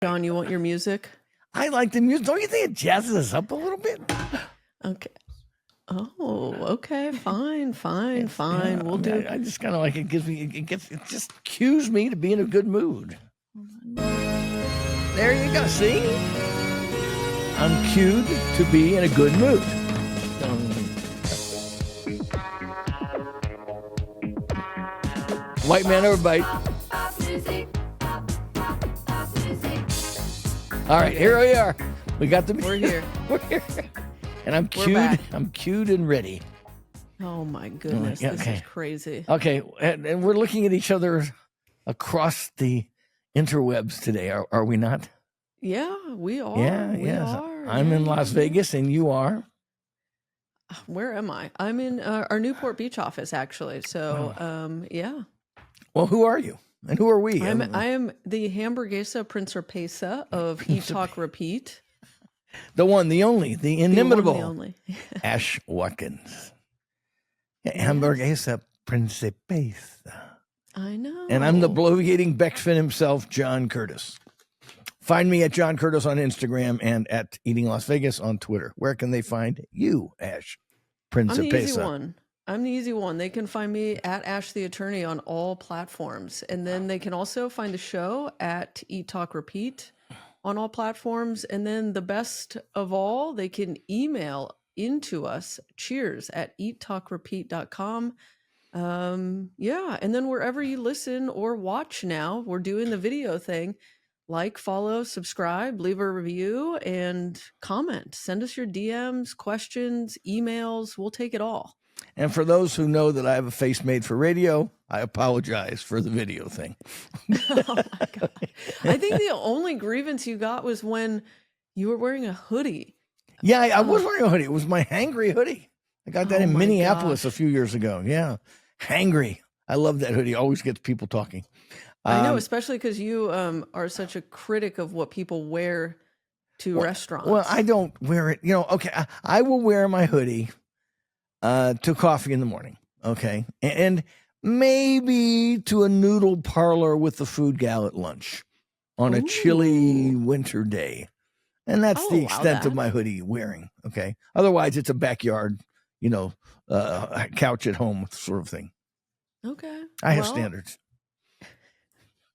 John, you want your music? I like the music. Don't you think it jazzes us up a little bit? Okay. Oh, okay. Fine. Yeah, We'll do. I just kind of like it. It just cues me to be in a good mood. There you go. See, I'm cued to be in a good mood. White man overbite. All right, here we are. We got the. We're here. We're here. And I'm cued. back. I'm cued and ready. Oh my goodness, Yeah, this okay. is crazy. Okay, and we're looking at each other across the interwebs today, are we not? Yeah, we are. Yeah, we yes. are. I'm in Las Vegas, and you are? Where am I? I'm in our Newport Beach office, actually. So, yeah. Well, who are you? And who are we? I am the Hamburguesa Principessa of Eat Talk Repeat. The one, the only, the inimitable The only. Ash Watkins. Hamburguesa Principessa. I know. And I'm the bloviating Beckfin himself, John Curtis. Find me at John Curtis on Instagram and at Eating Las Vegas on Twitter. Where can they find you, Ash Principessa? I'm the easy one. They can find me at Ash the Attorney on all platforms. And then they can also find the show at Eat Talk Repeat on all platforms. And then the best of all, they can email into us, cheers@eattalkrepeat.com. Yeah. And then wherever you listen or watch now, we're doing the video thing. Like, follow, subscribe, leave a review, and comment. Send us your DMs, questions, emails. We'll take it all. And for those who know that I have a face made for radio, I apologize for the video thing. Oh my God. I think the only grievance you got was when you were wearing a hoodie. Yeah, I was wearing a hoodie. It was my hangry hoodie. I got that in my Minneapolis gosh. a few years ago. Yeah. Hangry. I love that hoodie. Always gets people talking. I know, especially because you are such a critic of what people wear to restaurants. Well, I don't wear it. Okay, I will wear my hoodie to coffee in the morning. Okay. And maybe to a noodle parlor with the food gal at lunch on a chilly winter day. And that's the extent of my hoodie wearing. Okay. Otherwise, it's a backyard, couch at home sort of thing. Okay. I have standards.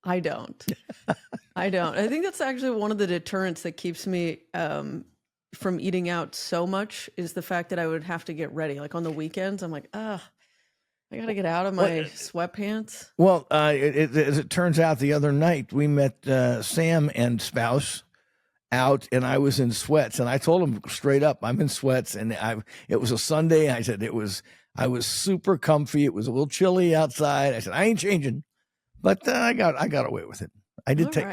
I don't. I think that's actually one of the deterrents that keeps me from eating out so much is the fact that I would have to get ready. Like on the weekends, I'm like, I got to get out of my sweatpants. Well, as it turns out, the other night we met Sam and spouse out, and I was in sweats, and I told him straight up, I'm in sweats, and it was a Sunday. I said I was super comfy. It was a little chilly outside. I said I ain't changing. But I got away with it. I did take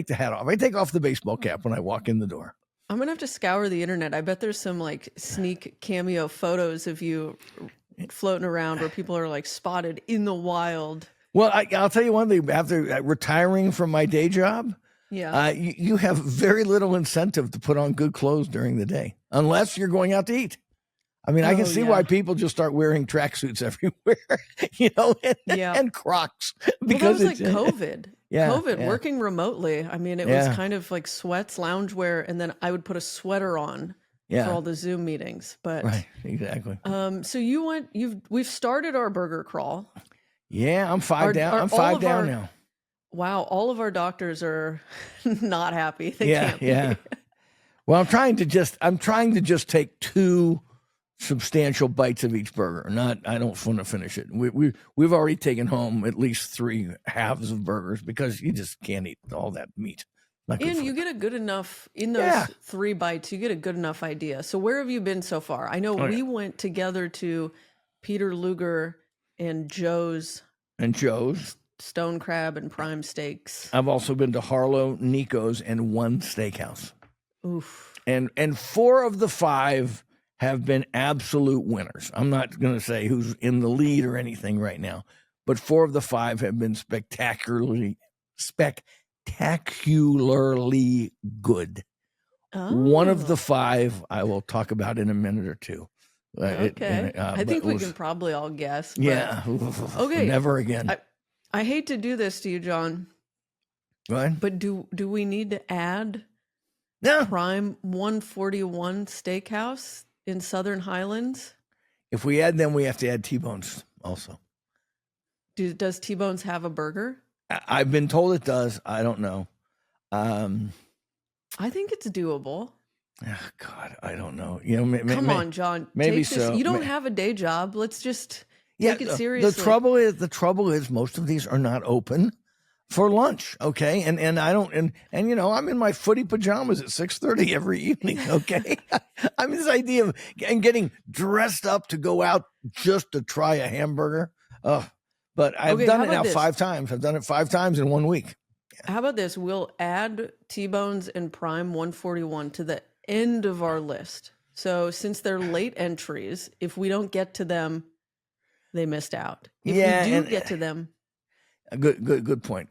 the hat off. I take off the baseball cap when I walk in the door. I'm gonna have to scour the internet. I bet there's some like sneak cameo photos of you floating around where people are like spotted in the wild. Well, I'll tell you one thing. After retiring from my day job, you have very little incentive to put on good clothes during the day, unless you're going out to eat. I mean, I can see why people just start wearing tracksuits everywhere, and Crocs. Because that was like COVID. Yeah. Working remotely. I mean, it was kind of like sweats, loungewear, and then I would put a sweater on for all the Zoom meetings. But right, exactly. So we've started our burger crawl. Yeah, I'm five down. I'm five down now. Wow, all of our doctors are not happy. They can't be. Well, I'm trying to just take 2 substantial bites of each burger. I don't want to finish it. We've already taken home at least 3 halves of burgers because you just can't eat all that meat. And you get a good enough in those 3 bites. You get a good enough idea. So where have you been so far? I know we went together to Peter Luger and Joe's Stone Crab and Prime Steaks. I've also been to Harlow, Nico's, and One Steakhouse. Oof. And 4 of the 5 have been absolute winners. I'm not going to say who's in the lead or anything right now, but 4 of the 5 have been spectacularly good. One of the 5 I will talk about in a minute or two. Okay. I think we can probably all guess. But, yeah. Okay. Never again. I hate to do this to you, John, Right? But do we need to add No. Prime 141 Steakhouse in Southern Highlands? If we add them, we have to add T-bones also. Does T-Bones have a burger? I've been told it does. I don't know. I think it's doable. Oh God, I don't know. You know, Come on, John. Maybe take this. so. You don't have a day job. Let's just Yeah, take it seriously. the trouble is most of these are not open for lunch. Okay, and I don't and you know, I'm in my footy pajamas at 6:30 every evening. Okay, I mean, this idea of getting dressed up to go out just to try a hamburger. But I've Okay, done how it now about this? 5 times. I've done it 5 times in 1 week. How about this? We'll add T-Bones and Prime 141 to the end of our list. So since they're late entries, if we don't get to them, they missed out. If Yeah, we do and- get to them, Good point.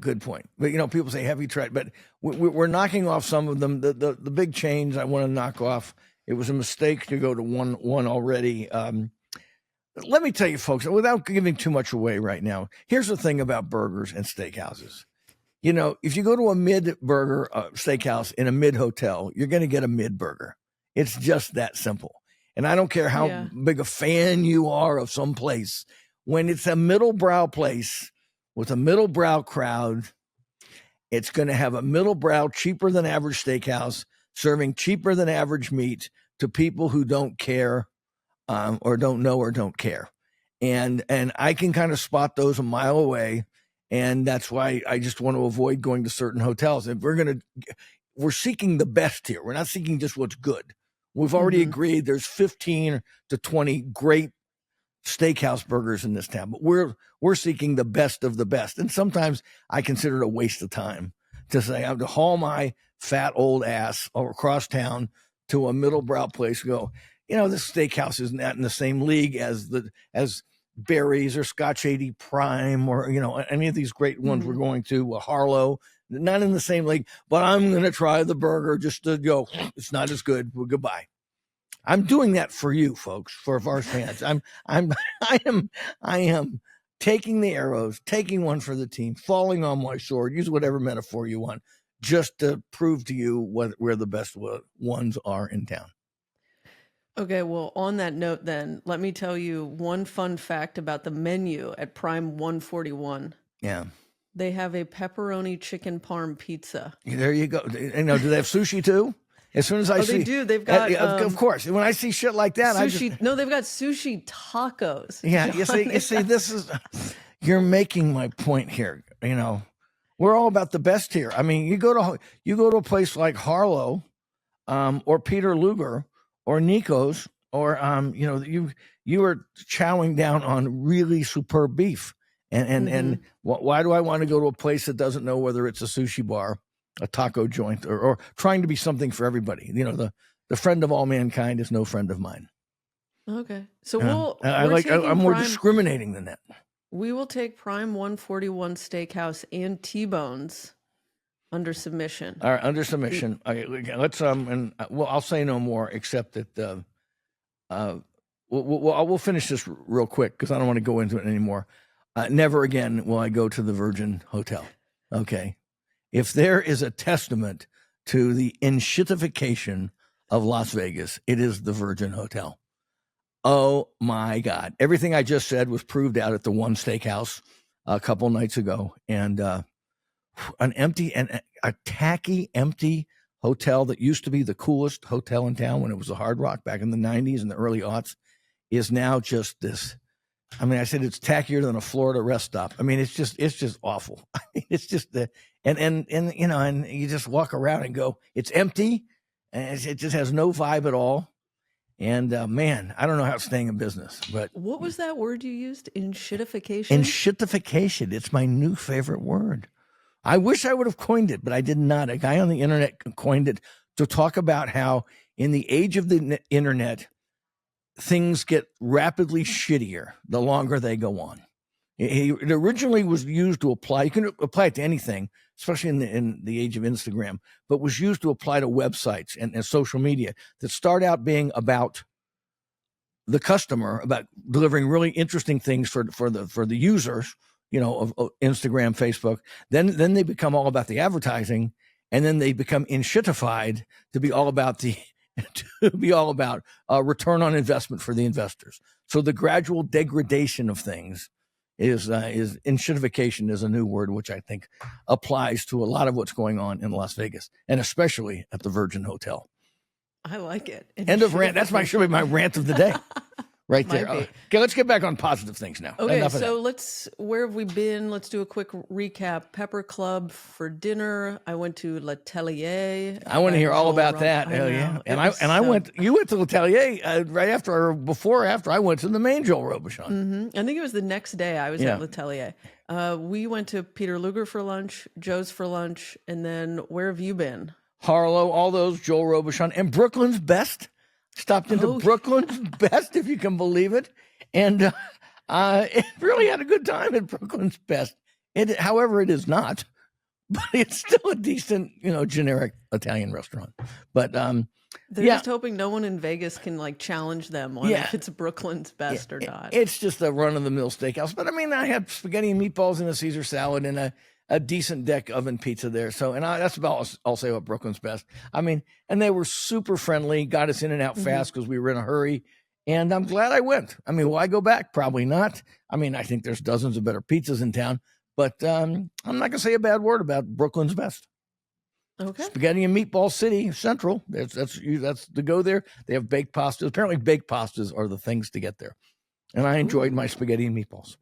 But you know, people say, "Have you tried?" But we're knocking off some of them. The big chains I want to knock off. It was a mistake to go to one already. Let me tell you, folks, without giving too much away right now, here's the thing about burgers and steakhouses. You know, if you go to a mid burger steakhouse in a mid hotel, you're going to get a mid burger. It's just that simple. And I don't care how Yeah. big a fan you are of some place. When it's a middle brow place with a middle brow crowd, it's going to have a middle brow, cheaper than average steakhouse, serving cheaper than average meat to people who don't care or don't know or don't care. And I can kind of spot those a mile away. And that's why I just want to avoid going to certain hotels. If we're seeking the best here. We're not seeking just what's good. We've already agreed there's 15 to 20 great steakhouse burgers in this town, but we're seeking the best of the best. And sometimes I consider it a waste of time to say I have to haul my fat old ass across town to a middle brow place and go, you know, this steakhouse is not in the same league as Barry's or Scotch 80 Prime or, you know, any of these great ones we're going to, Harlow, not in the same league, but I'm going to try the burger just to go, it's not as good. Well, goodbye. I'm doing that for you folks, for Vars fans. I am taking the arrows, taking one for the team, falling on my sword, use whatever metaphor you want, just to prove to you where the best ones are in town. Okay, well, on that note then, let me tell you one fun fact about the menu at Prime 141. Yeah. They have a pepperoni chicken parm pizza. There you go. You know, do they have sushi too? As soon as I see, they do. They've got of course. When I see shit like that, sushi. No, they've got sushi tacos. Yeah, you see, this is you're making my point here. You know, we're all about the best here. I mean, you go to a place like Harlow, or Peter Luger, or Nico's, or you know, you are chowing down on really superb beef. And why do I want to go to a place that doesn't know whether it's a sushi bar, a taco joint, or trying to be something for everybody? You know, the friend of all mankind is no friend of mine. Okay, so I'm more discriminating than that. We will take Prime 141 Steakhouse and T-Bones under submission. All right, under submission. Let's I'll say no more except that we'll finish this real quick because I don't want to go into it anymore. Never again will I go to the Virgin Hotel. Okay. If there is a testament to the enshittification of Las Vegas, it is the Virgin Hotel. Oh my God. Everything I just said was proved out at the One Steakhouse a couple nights ago. And an empty and a tacky, empty hotel that used to be the coolest hotel in town when it was a Hard Rock back in the 90s and the early aughts is now just this. I mean, I said it's tackier than a Florida rest stop. I mean, it's just awful. I mean, it's just and you know, and you just walk around and go, it's empty, and it just has no vibe at all. And man, I don't know how it's staying in business. But what was that word you used? Enshittification. Enshittification. It's my new favorite word. I wish I would have coined it, but I did not. A guy on the internet coined it to talk about how in the age of the internet, things get rapidly shittier the longer they go on. It originally was used to apply. You can apply it to anything, especially in the age of Instagram, but was used to apply to websites and social media that start out being about the customer, about delivering really interesting things for the users of Instagram, Facebook. Then they become all about the advertising, and then they become enshittified to be all about return on investment for the investors. So the gradual degradation of things is enshittification is a new word, which I think applies to a lot of what's going on in Las Vegas, and especially at the Virgin Hotel. I like it. End of rant. That should be my rant of the day. Right there. Okay, let's get back on positive things now. Okay, so where have we been? Let's do a quick recap. Pepper Club for dinner. I went to L'Atelier. I want to hear all about that. Hell yeah. You went to L'Atelier right after or before or after I went to the main Joel Robuchon. Mm-hmm. I think it was the next day I was at L'Atelier. We went to Peter Luger for lunch, Joe's for lunch, and then where have you been? Harlow, all those, Joel Robuchon, and Brooklyn's Best. Stopped into Brooklyn's Best, if you can believe it. And it really had a good time at Brooklyn's Best. However, it is not, but it's still a decent, generic Italian restaurant. But they're just hoping no one in Vegas can challenge them on if it's Brooklyn's Best or not. It's just a run-of-the-mill steakhouse. But I had spaghetti and meatballs and a Caesar salad and a decent deck oven pizza there. So, that's about all I'll say about Brooklyn's Best. And they were super friendly, got us in and out fast because we were in a hurry. And I'm glad I went. Will I go back? Probably not. I think there's dozens of better pizzas in town, but I'm not going to say a bad word about Brooklyn's Best. Okay. Spaghetti and Meatball City Central. That's the go there. They have baked pastas. Apparently baked pastas are the things to get there. And I enjoyed my spaghetti and meatballs.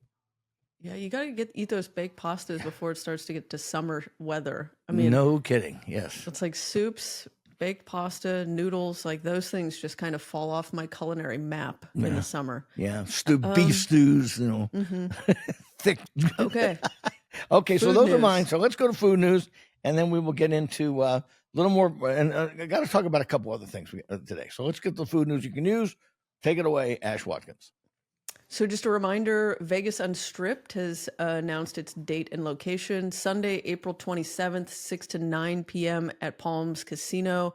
Yeah, you got to eat those baked pastas before it starts to get to summer weather. No kidding. Yes. It's like soups, baked pasta, noodles, those things just kind of fall off my culinary map in the summer. Yeah. Beef stews, thick. Okay. Okay. So those are mine. So let's go to food news, and then we will get into a little more. And I got to talk about a couple other things today. So let's get the food news you can use. Take it away, Ash Watkins. So just a reminder, Vegas Unstripped has announced its date and location. Sunday, April 27th, 6 to 9 p.m. at Palms Casino.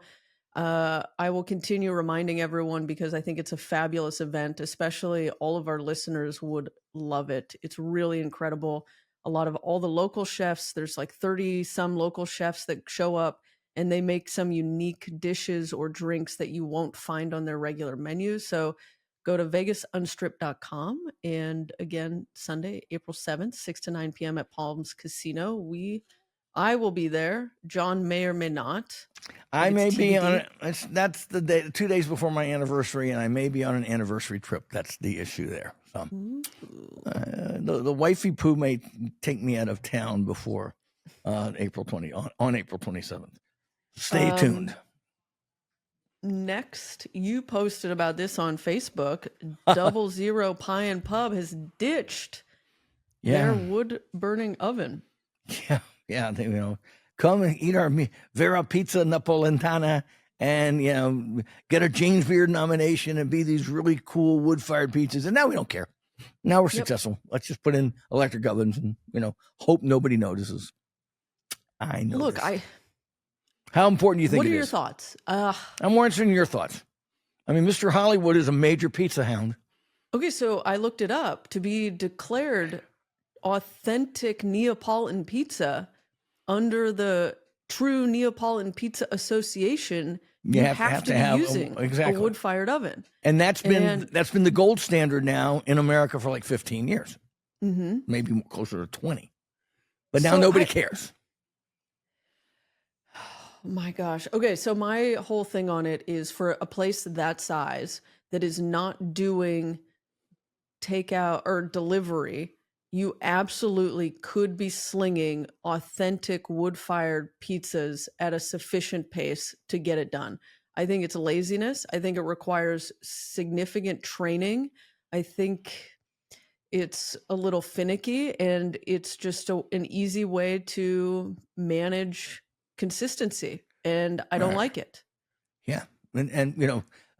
I will continue reminding everyone because I think it's a fabulous event, especially all of our listeners would love it. It's really incredible. All the local chefs, there's 30 some local chefs that show up and they make some unique dishes or drinks that you won't find on their regular menu. So go to vegasunstripped.com. And again, Sunday, April 7th, 6 to 9 p.m. at Palms Casino. I will be there. John may or may not. I may be on it. That's the day, 2 days before my anniversary, and I may be on an anniversary trip. That's the issue there. So, the wifey poo may take me out of town before April 27th. Stay tuned. Next, you posted about this on Facebook. 00 Pie and Pub has ditched their wood burning oven. Yeah. Come and eat our Vera Pizza Napolitana and get a James Beard nomination and be these really cool wood fired pizzas. And now we don't care. Now we're successful. Let's just put in electric ovens and hope nobody notices. I know. Look, How important do you think it is? What are your thoughts? I'm more interested in your thoughts. Mr. Hollywood is a major pizza hound. Okay, so I looked it up. To be declared authentic Neapolitan pizza under the True Neapolitan Pizza Association, you have to be using a wood-fired oven. And that's been the gold standard now in America for 15 years. Mm-hmm. Maybe closer to 20. But now nobody cares. My gosh. Okay, so my whole thing on it is for a place that size that is not doing takeout or delivery, you absolutely could be slinging authentic wood-fired pizzas at a sufficient pace to get it done. I think it's laziness. I think it requires significant training. I think it's a little finicky, and it's just an easy way to manage consistency, and I don't like it. Yeah, and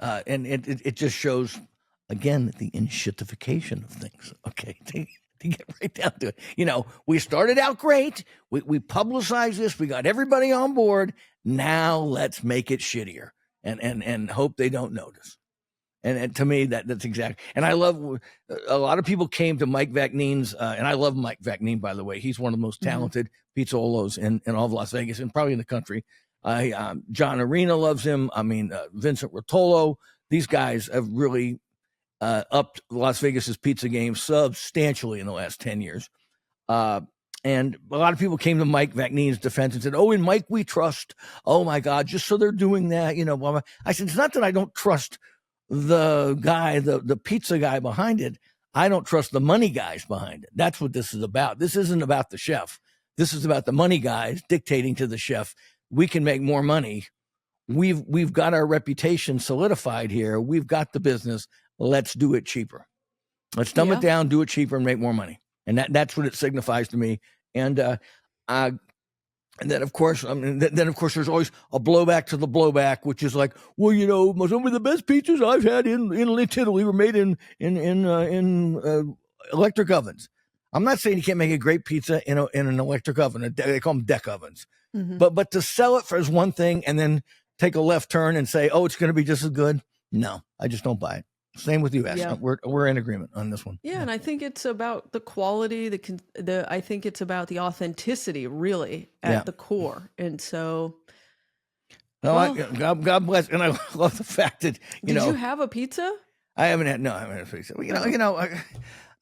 it just shows again the enshittification of things. Okay, to get right down to it. We started out great. We publicized this. We got everybody on board. Now let's make it shittier and hope they don't notice. And to me, that's exact. And I love, a lot of people came to Mike Vacnine's, and I love Mike Vacnine, by the way. He's one of the most talented pizzaolos in all of Las Vegas and probably in the country. John Arena loves him. I mean, Vincent Rotolo. These guys have really upped Las Vegas's pizza game substantially in the last 10 years. And a lot of people came to Mike Vacnine's defense and said, "Oh, in Mike we trust. Oh my God, just so they're doing that, you know." Blah, blah. I said, it's not that I don't trust the guy, the pizza guy behind it. I don't trust the money guys behind it. That's what this is about. This isn't about the chef. This is about the money guys dictating to the chef. We can make more money. We've got our reputation solidified here. We've got the business. Let's do it cheaper. Let's dumb it down, do it cheaper, and make more money. And that's what it signifies to me. And then of course, there's always a blowback to the blowback, which is like, well, you know, some of the best pizzas I've had in Italy were made in electric ovens. I'm not saying you can't make a great pizza in an electric oven. They call them deck ovens. But to sell it as one thing and then take a left turn and say, oh, it's going to be just as good. No, I just don't buy it. Same with you, Ash. Yeah. We're in agreement on this one. Yeah, and I think it's about the quality, I think it's about the authenticity, really, at the core. And so, God bless, and I love the fact that did you have a pizza? I haven't had a pizza.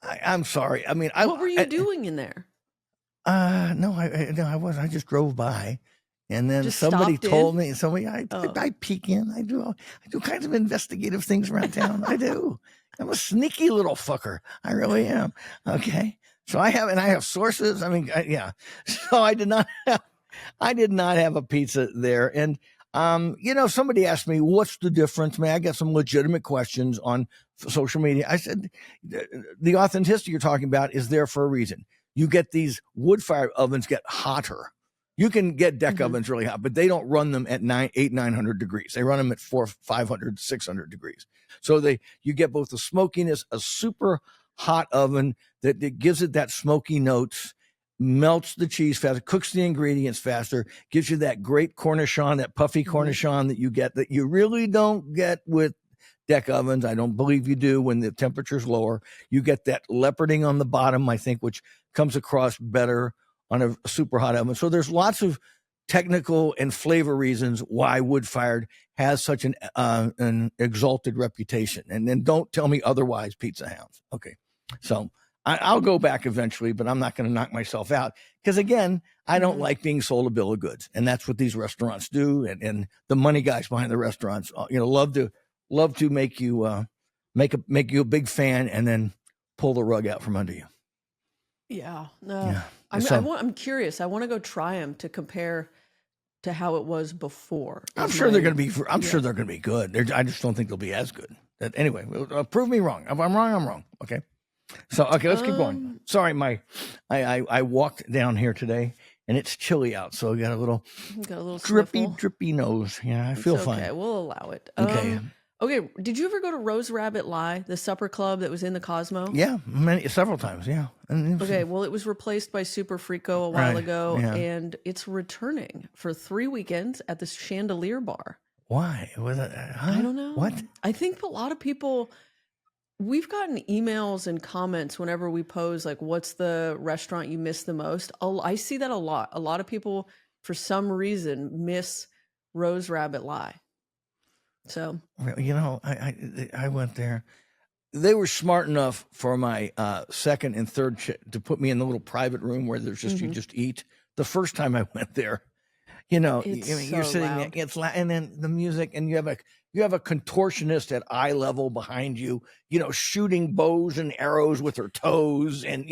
I'm sorry. I mean, what were you doing in there? No, I wasn't. I just drove by. And then somebody told me, I peek in. I do kinds of investigative things around town. I do. I'm a sneaky little fucker. I really am. Okay. So I have sources. I mean, So I did not have a pizza there. And, somebody asked me, what's the difference? I get some legitimate questions on social media. I said, the authenticity you're talking about is there for a reason. You get these wood-fired ovens get hotter. You can get deck ovens really hot, but they don't run them at 900 degrees. They run them at 400, 500, 600 degrees. So you get both the smokiness, a super hot oven that gives it that smoky notes, melts the cheese faster, cooks the ingredients faster, gives you that great cornichon, that puffy cornichon that you get that you really don't get with deck ovens. I don't believe you do when the temperature's lower. You get that leoparding on the bottom, I think, which comes across better on a super hot oven. So there's lots of technical and flavor reasons why wood-fired has such an exalted reputation. And then don't tell me otherwise, pizza hounds. Okay. So I'll go back eventually, but I'm not going to knock myself out. Because again, I don't like being sold a bill of goods. And that's what these restaurants do. And the money guys behind the restaurants, love to make you make you a big fan and then pull the rug out from under you. Yeah. I'm curious. I want to go try them to compare to how it was before. I'm sure they're going to be. Sure they're going to be good. I just don't think they'll be as good. Anyway, prove me wrong. If I'm wrong, I'm wrong. Okay. So let's keep going. Sorry, I walked down here today and it's chilly out, so I got a little drippy nose. Yeah, I feel fine. Okay, we'll allow it. Okay. Okay, did you ever go to Rose Rabbit Lie, the supper club that was in the Cosmo? Yeah, several times, yeah. Okay, well, it was replaced by Super Frico a while ago, and it's returning for 3 weekends at the Chandelier Bar. Why? I don't know. What? I think a lot of people, we've gotten emails and comments whenever we pose, like, what's the restaurant you miss the most? I see that a lot. A lot of people, for some reason, miss Rose Rabbit Lie. So, I went there. They were smart enough for my second and third to put me in the little private room where there's just you just eat. The first time I went there, you're sitting there, it's loud, and then the music, and you have a contortionist at eye level behind you, shooting bows and arrows with her toes, and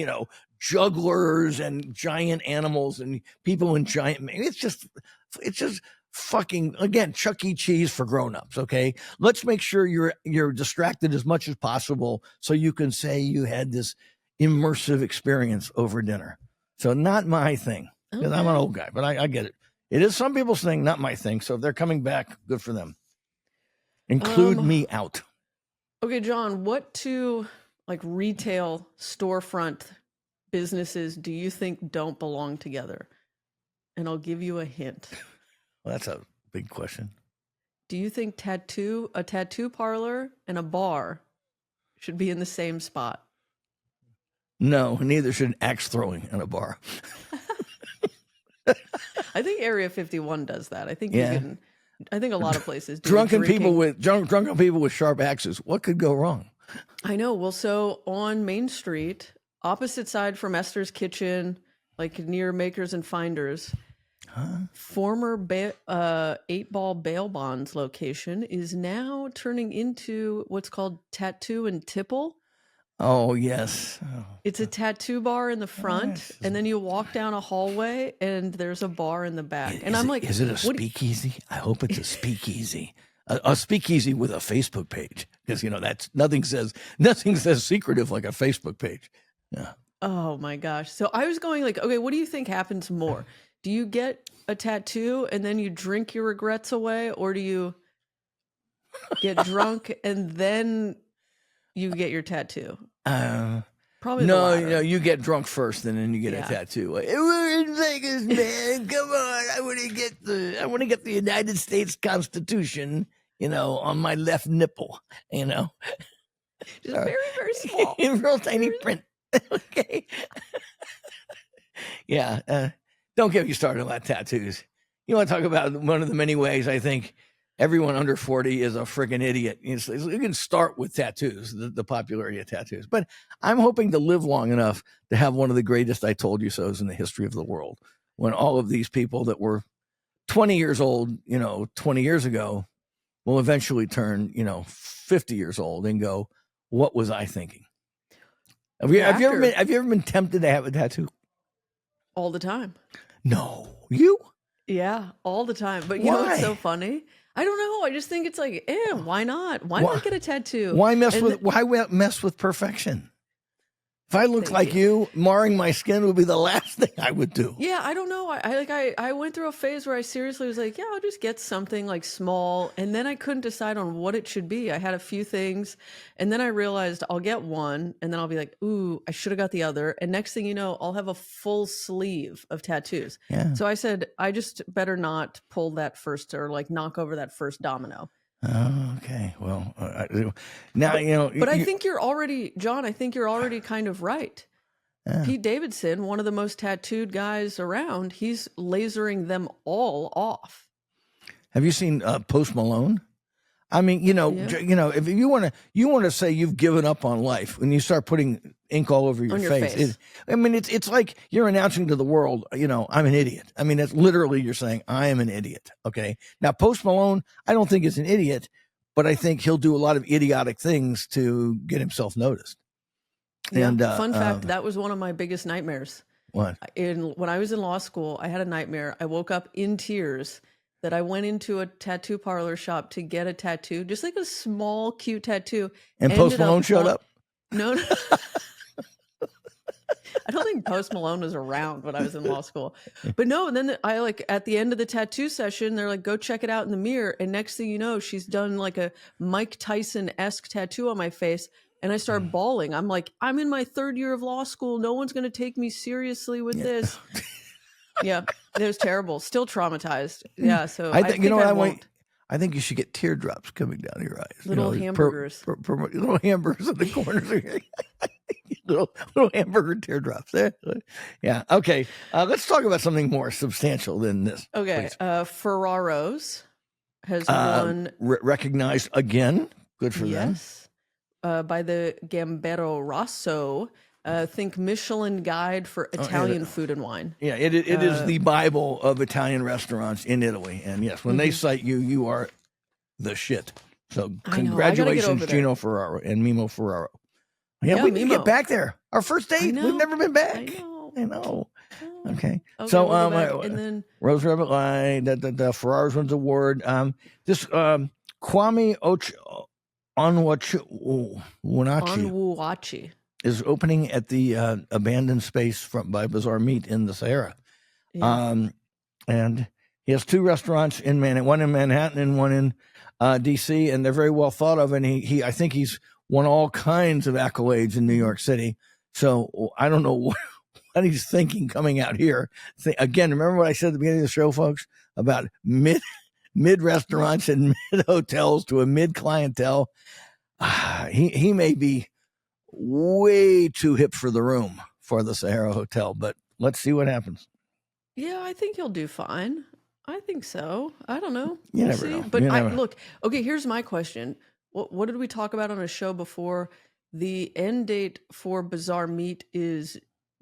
jugglers and giant animals and people in giant. It's just fucking, again, Chuck E. Cheese for grown-ups. Okay, let's make sure you're distracted as much as possible so you can say you had this immersive experience over dinner. So not my thing, because I'm an old guy, but I get it. It is some people's thing, not my thing. So if they're coming back, good for them. Include me out. Okay, John, what two retail storefront businesses do you think don't belong together? And I'll give you a hint. Well, that's a big question. Do you think a tattoo parlor and a bar should be in the same spot? No, neither should axe throwing in a bar. I think Area 51 does that. I think Yeah. you can. I think a lot of places do. Drunken people with sharp axes. What could go wrong? I know. Well, so on Main Street, opposite side from Esther's Kitchen, like near Makers and Finders, former 8-Ball Bail Bonds location is now turning into what's called Tattoo and Tipple. Oh, yes. Oh. It's a tattoo bar in the front, and then you walk down a hallway, and there's a bar in the back. And I'm like, is it a speakeasy? I hope it's a speakeasy. A speakeasy with a Facebook page, because that's nothing says secretive like a Facebook page. Yeah. Oh my gosh. So I was going like, okay, what do you think happens more? Do you get a tattoo and then you drink your regrets away, or do you get drunk and then you get your tattatu? Probably no. You get drunk first, and then you get a tattoo. We're in Vegas, man. Come on, I want to get the United States Constitution, on my left nipple. Just very, very small, in real tiny print. Okay. Yeah. Don't get me started about tattoos. You want to talk about one of the many ways I think everyone under 40 is a freaking idiot. You can start with tattoos, the popularity of tattoos. But I'm hoping to live long enough to have one of the greatest I told you so's in the history of the world. When all of these people that were 20 years old, 20 years ago, will eventually turn, 50 years old and go, what was I thinking? Have you ever been tempted to have a tattoo? All the time. No. You? Yeah, all the time. But you know what's so funny? I don't know. I just think it's like, why not? Why not get a tattoo? Why mess with perfection? If I looked like you, marring my skin would be the last thing I would do. Yeah, I don't know. I went through a phase where I seriously was like, I'll just get something like small, and then I couldn't decide on what it should be. I had a few things, and then I realized I'll get one, and then I'll be like, ooh, I should have got the other. And next thing you know, I'll have a full sleeve of tattoos. Yeah. So I said, I just better not pull that first, or like knock over that first domino. Oh, okay. Well, now But I think you're already, John. I think you're already kind of right. Yeah. Pete Davidson, one of the most tattooed guys around, he's lasering them all off. Have you seen Post Malone? I mean, if you want to say you've given up on life when you start putting ink all over your face. It's like you're announcing to the world, I'm an idiot. I mean, that's literally you're saying I am an idiot. Okay. Now, Post Malone, I don't think is an idiot, but I think he'll do a lot of idiotic things to get himself noticed. Yeah. And fun fact, that was one of my biggest nightmares. What? When I was in law school, I had a nightmare. I woke up in tears that I went into a tattoo parlor shop to get a tattoo, just like a small, cute tattoo. And Post Malone showed up? No. I don't think Post Malone was around when I was in law school. But no, and then at the end of the tattoo session, they're like, go check it out in the mirror. And next thing you know, she's done like a Mike Tyson-esque tattoo on my face. And I start bawling. I'm like, I'm in my 3rd year of law school. No one's going to take me seriously with this. Yeah, it was terrible. Still traumatized. Yeah, so I think I think you should get teardrops coming down your eyes. Little hamburgers. Little hamburgers in the corners. little hamburger teardrops there. Yeah. Okay. Let's talk about something more substantial than this. Okay. Ferraro's has won. Recognized again. Good for them. Yes. By the Gambero Rosso. Think Michelin Guide for Italian food and wine. Yeah, it is the Bible of Italian restaurants in Italy. And yes, when they cite you, you are the shit. So congratulations, Gino Ferraro and Mimo Ferraro. Yeah, we need to get back there. Our first date. We've never been back. I know. Okay. So and then Rose Rabbit Line, the Ferraro's wins award. This Kwame Onwuachi is opening at the abandoned space by Bazaar Meat in the Sahara. Yeah. And he has 2 restaurants one in Manhattan and one in D.C., and they're very well thought of. And I think he's won all kinds of accolades in New York City. So I don't know what he's thinking coming out here. Again, remember what I said at the beginning of the show, folks, about mid restaurants and mid hotels to a mid clientele. He may be way too hip for the room for the Sahara Hotel, but let's see what happens. Yeah, I think he'll do fine. I think so. I don't know. You We'll never see. know. But You never know. look, okay, here's my question. What did we talk about on a show before? The end date for Bizarre Meat is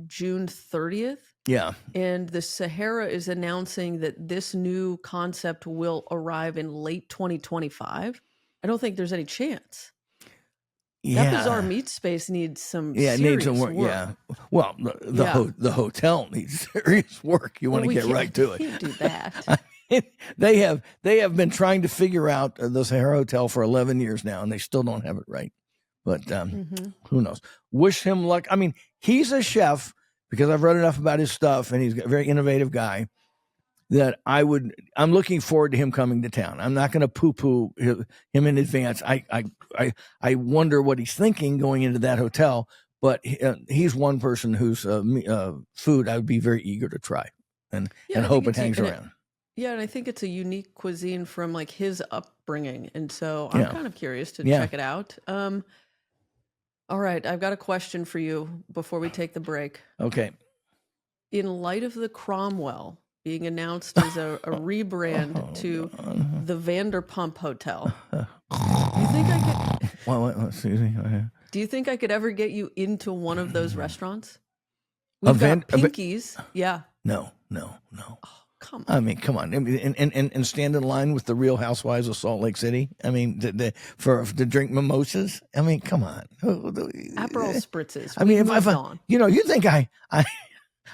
June 30th. Yeah. And the Sahara is announcing that this new concept will arrive in late 2025. I don't think there's any chance. That Bizarre Meat space needs some it needs some serious work. Yeah. Well, the hotel needs serious work. You want to get right to it. We can't do that. They have been trying to figure out the Sahara Hotel for 11 years now, and they still don't have it right. But who knows? Wish him luck. I mean, he's a chef because I've read enough about his stuff, and he's a very innovative guy that I'm looking forward to him coming to town. I'm not going to poo-poo him in advance. I wonder what he's thinking going into that hotel, but he's one person whose food I would be very eager to try and hope it hangs around. Yeah, and I think it's a unique cuisine from like his upbringing, and so I'm kind of curious to check it out. All right, I've got a question for you before we take the break. Okay. In light of the Cromwell being announced as a rebrand to the Vanderpump Hotel, do you think I could? Excuse me. Do you think I could ever get you into one of those restaurants? We've got Pinkies. Yeah. No. Oh, come on. I mean, come on, and stand in line with the Real Housewives of Salt Lake City. I mean, to drink mimosas. I mean, come on. Aperol spritzes. I mean, if you think I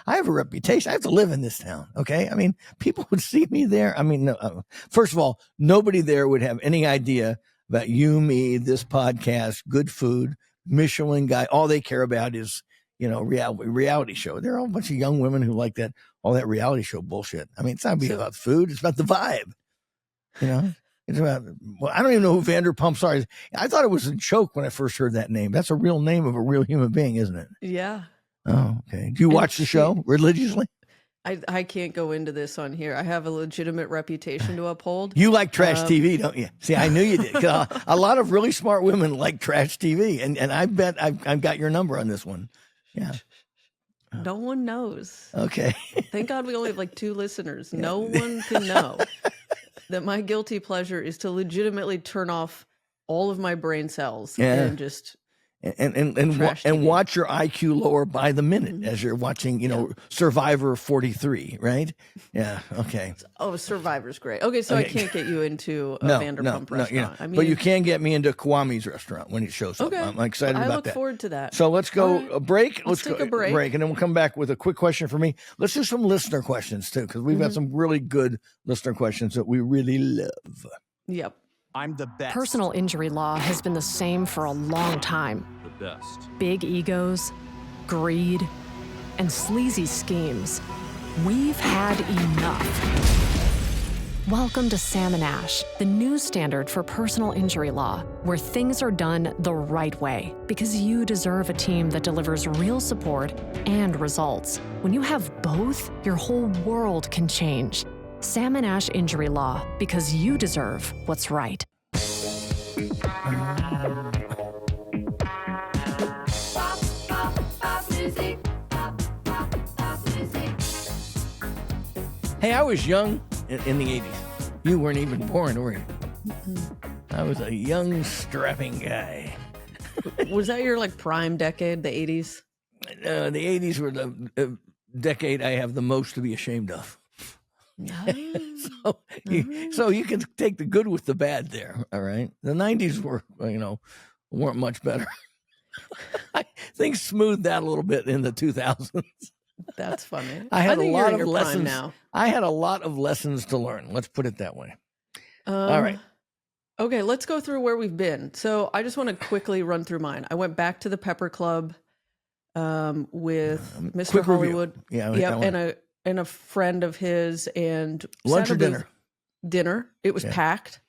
have a reputation. I have to live in this town. Okay. I mean, people would see me there. I mean, no, first of all, nobody there would have any idea about you, me, this podcast, good food, Michelin guy. All they care about is, reality show. They're all a bunch of young women who like all that reality show bullshit. I mean, it's not about food. It's about the vibe. It's about, I don't even know who Vanderpumps are. I thought it was a joke when I first heard that name. That's a real name of a real human being, isn't it? Yeah. Oh, okay. Do you watch the show religiously? I can't go into this on here. I have a legitimate reputation to uphold. You like trash TV, don't you? See, I knew you did. A lot of really smart women like trash TV, and I bet I've got your number on this one. Yeah. No one knows. Okay. Thank God we only have like 2 listeners. No one can know that my guilty pleasure is to legitimately turn off all of my brain cells and just and watch your IQ lower by the minute as you're watching, Survivor 43, right? Yeah. Okay. Oh, Survivor's great. Okay, so I can't get you into a Vanderpump restaurant. I mean, but you can get me into Kwame's restaurant when it shows up. Okay. I'm excited about that. I look forward to that. So let's go a break. Let's take a break, and then we'll come back with a quick question for me. Let's do some listener questions too, because we've got some really good listener questions that we really love. Yep. I'm the best. Personal injury law has been the same for a long time. The best. Big egos, greed, and sleazy schemes. We've had enough. Welcome to Sam & Ash, the new standard for personal injury law, where things are done the right way, because you deserve a team that delivers real support and results. When you have both, your whole world can change. Sam & Ash Injury Law, because you deserve what's right. Hey, I was young in the 80s. You weren't even born, were you? I was a young, strapping guy. Was that your like prime decade, the 80s? The 80s were the decade I have the most to be ashamed of. So you can take the good with the bad there, all right? The 90s were, weren't much better. Things smoothed out a little bit in the 2000s. That's funny. I had a lot of lessons lessons now. I had a lot of lessons to learn. Let's put it that way. All right. Okay, let's go through where we've been. So I just want to quickly run through mine. I went back to the Pepper Club with Mr. Quick Hollywood. Review. Yeah, yep, and a friend of his, and lunch or dinner? Dinner. It was packed.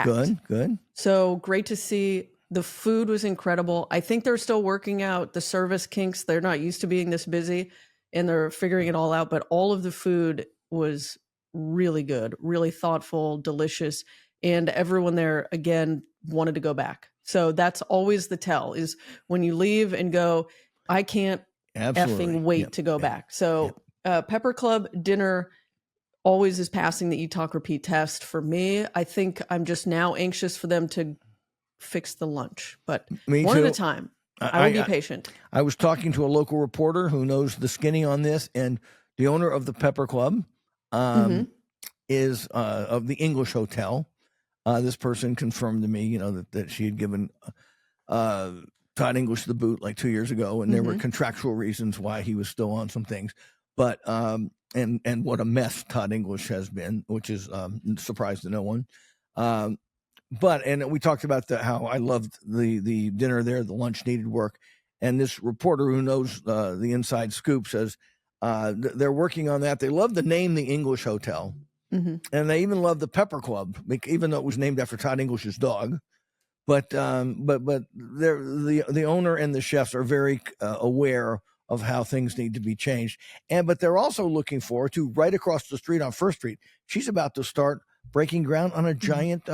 Good. So great to see. The food was incredible. I think they're still working out the service kinks. They're not used to being this busy, and they're figuring it all out. But all of the food was really good, really thoughtful, delicious. And everyone there, again, wanted to go back. So that's always the tell, is when you leave and go, I can't Absolutely. effing wait Yep. to go Yep. back. So Pepper Club dinner always is passing the eat, talk, repeat test for me. I think I'm just now anxious for them to fix the lunch, but Me one too. at a time. I will be patient. I was talking to a local reporter who knows the skinny on this, and the owner of the Pepper Club is of the English Hotel. This person confirmed to me, you know, that she had given Todd English the boot like 2 years ago, and there were contractual reasons why he was still on some things. But and what a mess Todd English has been, which is surprise to no one. But we talked about how I loved the dinner there. The lunch needed work, and this reporter who knows the inside scoop says they're working on that. They love the name, the English Hotel. And they even love the Pepper Club, even though it was named after Todd English's dog. But the owner and the chefs are very aware of how things need to be changed. But they're also looking forward to, right across the street on First Street, she's about to start breaking ground on a giant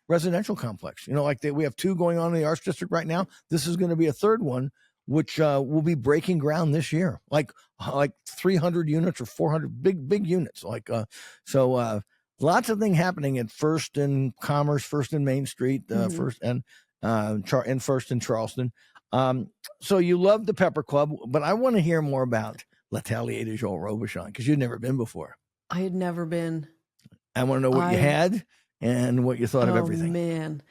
residential complex. You know, like we have 2 going on in the Arts District right now. This is going to be a 3rd one, which will be breaking ground this year, like 300 units or 400 big units. So lots of things happening at First and Commerce, First and Main Street, First and First and Charleston. So you love the Pepper Club, but I want to hear more about L'Atelier de Joel Robuchon, because you'd never been before. I had never been. I want to know what you had and what you thought of everything. Oh, man.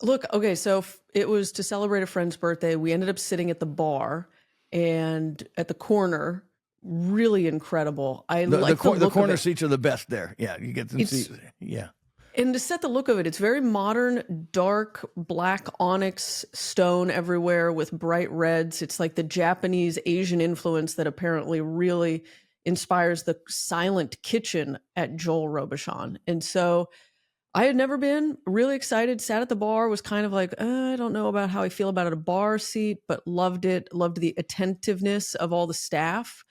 Look, okay, so it was to celebrate a friend's birthday. We ended up sitting at the bar and at the corner. Really incredible. The corner seats are the best there. Yeah, you get some seats. Yeah. And to set the look of it, it's very modern, dark, black onyx stone everywhere with bright reds. It's like the Japanese Asian influence that apparently really inspires the silent kitchen at Joel Robuchon. And so I had never been, really excited, sat at the bar, was kind of like, I don't know about how I feel about a bar seat, but loved it, loved the attentiveness of all the staff.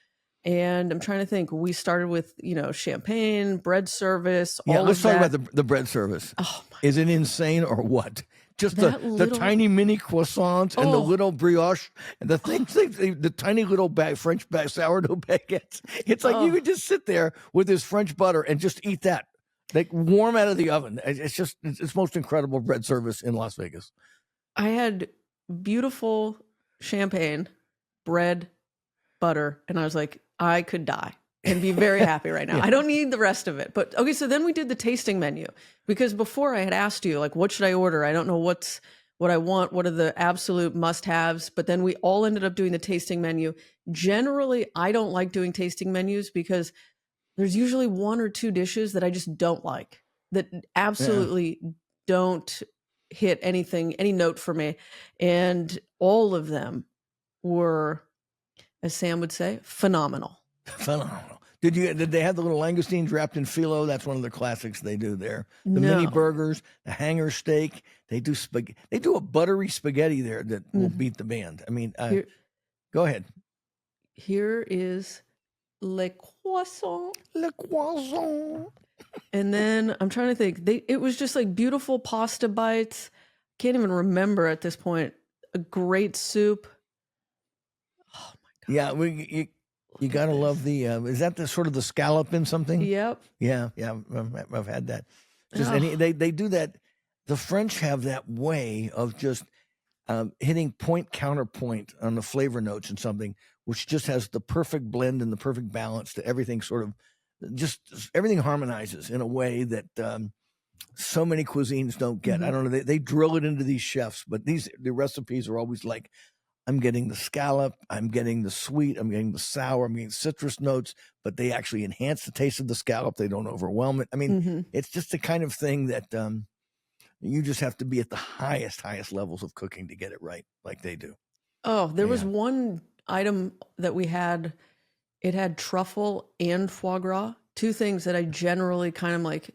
And I'm trying to think, we started with, champagne, bread service. Yeah, all let's of talk that. about the bread service. Oh my Is it insane or what? Just the tiny mini croissants and the little brioche and the things, the tiny little French sourdough baguettes. It's like you could just sit there with this French butter and just eat that. Like warm out of the oven. It's most incredible bread service in Las Vegas. I had beautiful champagne, bread, butter, and I was like, I could die and be very happy right now. I don't need the rest of it. But okay, so then we did the tasting menu, because before I had asked you, like, what should I order? I don't know what I want. What are the absolute must-haves? But then we all ended up doing the tasting menu. Generally, I don't like doing tasting menus because there's usually 1 or 2 dishes that I just don't like, that absolutely don't hit any note for me. And all of them were, as Sam would say, phenomenal. Phenomenal. Did they have the little langoustines wrapped in phyllo? That's one of the classics they do there. The mini burgers, the hanger steak. They do spaghetti. They do a buttery spaghetti there that will beat the band. I mean, go ahead. Here is le croissant. Le croissant. And then I'm trying to think. It was just like beautiful pasta bites. Can't even remember at this point. A great soup. Oh my God. Yeah, you gotta love the. Is that the sort of the scallop in something? Yep. Yeah. I've had that. They do that. The French have that way of just hitting point counterpoint on the flavor notes in something, which just has the perfect blend and the perfect balance to everything. Sort of, just everything harmonizes in a way that so many cuisines don't get. I don't know. They drill it into these chefs, but the recipes are always like, I'm getting the scallop, I'm getting the sweet, I'm getting the sour, I'm getting citrus notes, but they actually enhance the taste of the scallop. They don't overwhelm it. I mean, it's just the kind of thing that you just have to be at the highest levels of cooking to get it right, like they do. Oh, there was one item that we had. It had truffle and foie gras, 2 things that I generally kind of like.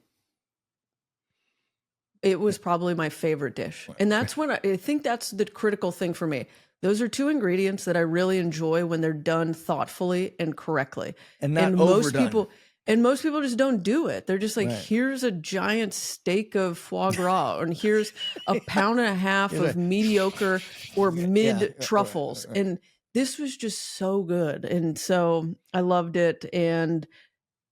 It was probably my favorite dish. And that's when I think that's the critical thing for me. Those are 2 ingredients that I really enjoy when they're done thoughtfully and correctly. And not overdone. And most people just don't do it. They're just like, Right. here's a giant steak of foie gras, and here's a pound and a half Here's of mediocre or mid truffles. right. And this was just so good. And so I loved it. And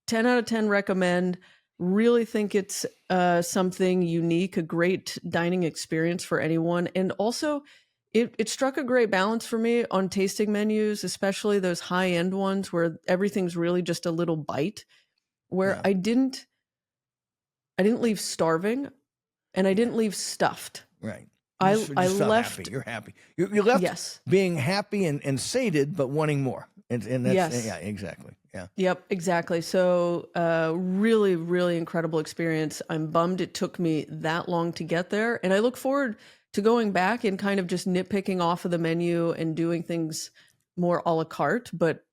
10 out of 10 recommend. Really think it's something unique, a great dining experience for anyone. And also, it struck a great balance for me on tasting menus, especially those high-end ones where everything's really just a little bite, where Yeah. I didn't leave starving and I didn't leave stuffed. Right. I You just felt left happy. You're happy. You left yes. being happy and sated, but wanting more. And that's, Yes. yeah, exactly. Yeah. Yep, exactly. So really, really incredible experience. I'm bummed it took me that long to get there. And I look forward to going back and kind of just nitpicking off of the menu and doing things more a la carte, but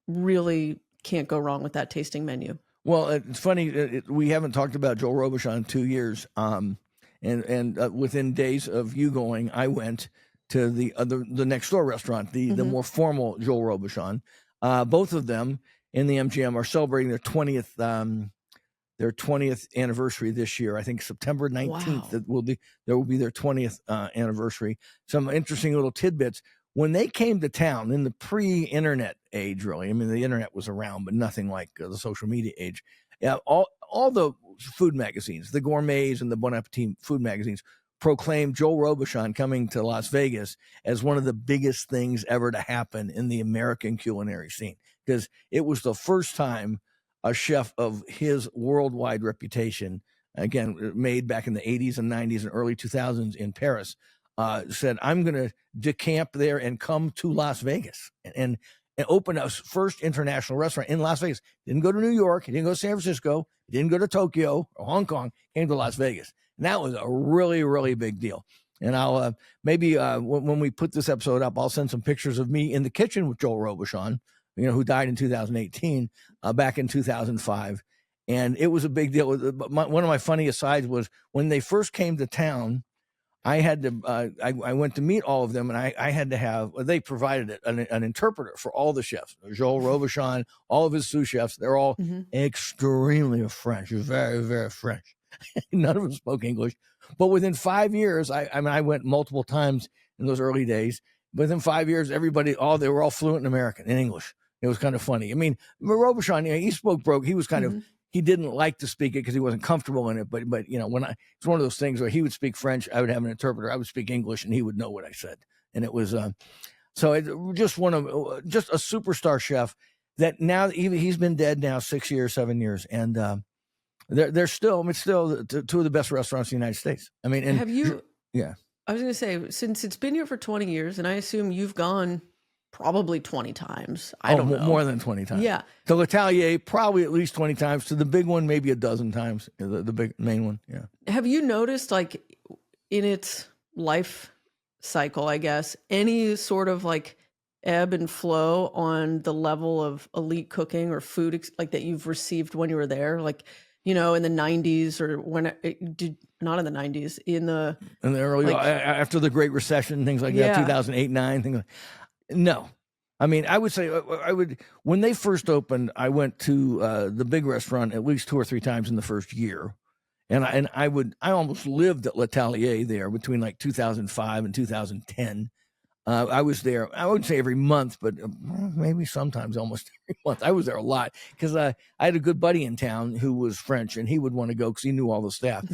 really can't go wrong with that tasting menu. Well, it's funny. We haven't talked about Joel Robuchon in 2 years. And within days of you going, I went to the next door restaurant, the more formal Joel Robuchon. Both of them in the MGM are celebrating their 20th anniversary this year. I think September 19th. Wow. There will be their 20th anniversary. Some interesting little tidbits. When they came to town in the pre-internet age, really, I mean, the internet was around, but nothing like the social media age. Yeah, all the food magazines, the Gourmets and the Bon Appetit food magazines, proclaimed Joel Robuchon coming to Las Vegas as one of the biggest things ever to happen in the American culinary scene, because it was the first time a chef of his worldwide reputation, again, made back in the 80s and 90s and early 2000s in Paris, said, I'm going to decamp there and come to Las Vegas and open a first international restaurant in Las Vegas. Didn't go to New York. He didn't go to San Francisco. He didn't go to Tokyo or Hong Kong. Came to Las Vegas. And that was a really, really big deal. And I'll maybe when we put this episode up, I'll send some pictures of me in the kitchen with Joel Robuchon, who died in 2018, back in 2005. And it was a big deal. One of my funny asides was when they first came to town, I had to, I went to meet all of them, and I had to have, they provided an interpreter for all the chefs. Joel Robuchon, all of his sous chefs, they're all extremely French, very, very French. None of them spoke English. But within 5 years, I went multiple times in those early days. Within 5 years, they were all fluent in American, in English. It was kind of funny. I mean, Robuchon, he spoke broke. He was kind of, he didn't like to speak it because he wasn't comfortable in it. But when it's one of those things where he would speak French, I would have an interpreter. I would speak English, and he would know what I said. And it was just just a superstar chef that now he's been dead now 6 years, 7 years, and they're still two of the best restaurants in the United States. I mean, and have you? Yeah, I was going to say, since it's been here for 20 years, and I assume you've gone probably 20 times. I don't know. More than 20 times. Yeah. To L'Atelier, probably at least 20 times. To the big one, maybe a dozen times. The big main one. Yeah. Have you noticed, like, in its life cycle, I guess, any sort of like ebb and flow on the level of elite cooking or food like that you've received when you were there? Like, in the 90s or not in the 90s, in the early, after the Great Recession, things like that, 2008, 9, things like no. I mean, I would say when they first opened, I went to the big restaurant at least 2 or 3 times in the first year. And I almost lived at L'Atelier there between like 2005 and 2010. I was there, I wouldn't say every month, but maybe sometimes almost every month. I was there a lot because I had a good buddy in town who was French, and he would want to go because he knew all the staff.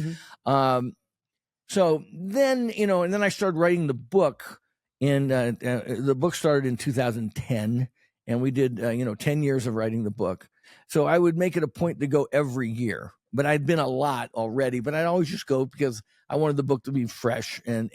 So then, and then I started writing the book, and the book started in 2010, and we did, 10 years of writing the book. So I would make it a point to go every year, but I'd been a lot already, but I'd always just go because I wanted the book to be fresh and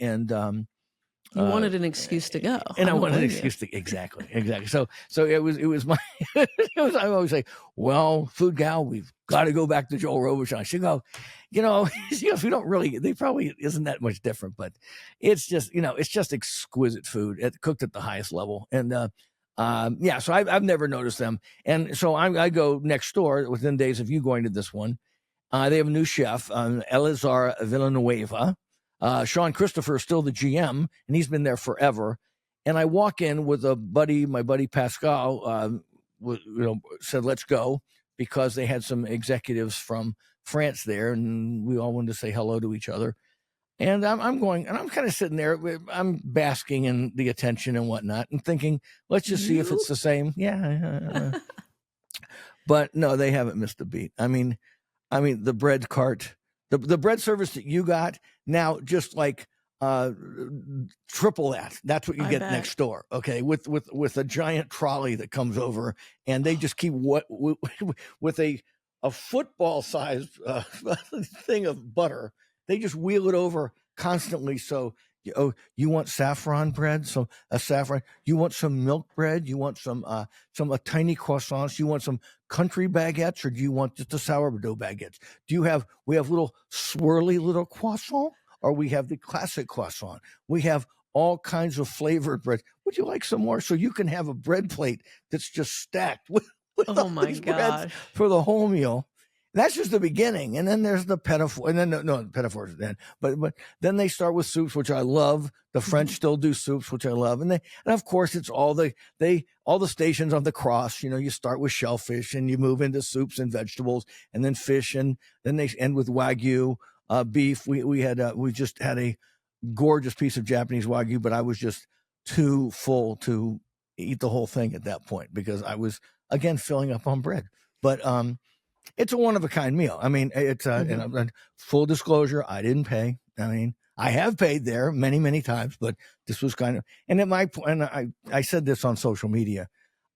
you wanted an excuse to go. And I wanted an excuse to, exactly. So it was my, I always say, well, food gal, we've got to go back to Joel Robuchon. She'd go, she goes, we don't really, they probably isn't that much different, but it's just, it's just exquisite food cooked at the highest level. And, so I've never noticed them. And so I go next door within days of you going to this one. They have a new chef, Elazar Villanueva. Sean Christopher is still the GM, and he's been there forever. And I walk in with my buddy Pascal, said, let's go, because they had some executives from France there, and we all wanted to say hello to each other. And I'm going, and I'm kind of sitting there. I'm basking in the attention and whatnot, and thinking, let's just see if it's the same. Yeah. But no, they haven't missed a beat. I mean, the bread cart, the bread service that you got now, just like triple that. That's what you get next door. Okay, with a giant trolley that comes over, and they just keep with a football sized thing of butter. They just wheel it over constantly. So, you want saffron bread? So a saffron. You want some milk bread? You want some tiny croissants? You want some country baguettes, or do you want just the sourdough baguettes? We have little swirly little croissant, or we have the classic croissant. We have all kinds of flavored bread. Would you like some more? So you can have a bread plate that's just stacked with Oh my gosh, for the whole meal. That's just the beginning, and then there's the petit four, and then no petit fours then, but then they start with soups, which I love. The French still do soups, which I love, and of course it's all the stations on the cross. You start with shellfish, and you move into soups and vegetables, and then fish, and then they end with Wagyu beef. We just had a gorgeous piece of Japanese Wagyu, but I was just too full to eat the whole thing at that point because I was again filling up on bread, but it's a one-of-a-kind meal. I mean, it's and full disclosure, I didn't pay. I mean, I have paid there many, many times, but this was kind of, and at my point, and I said this on social media,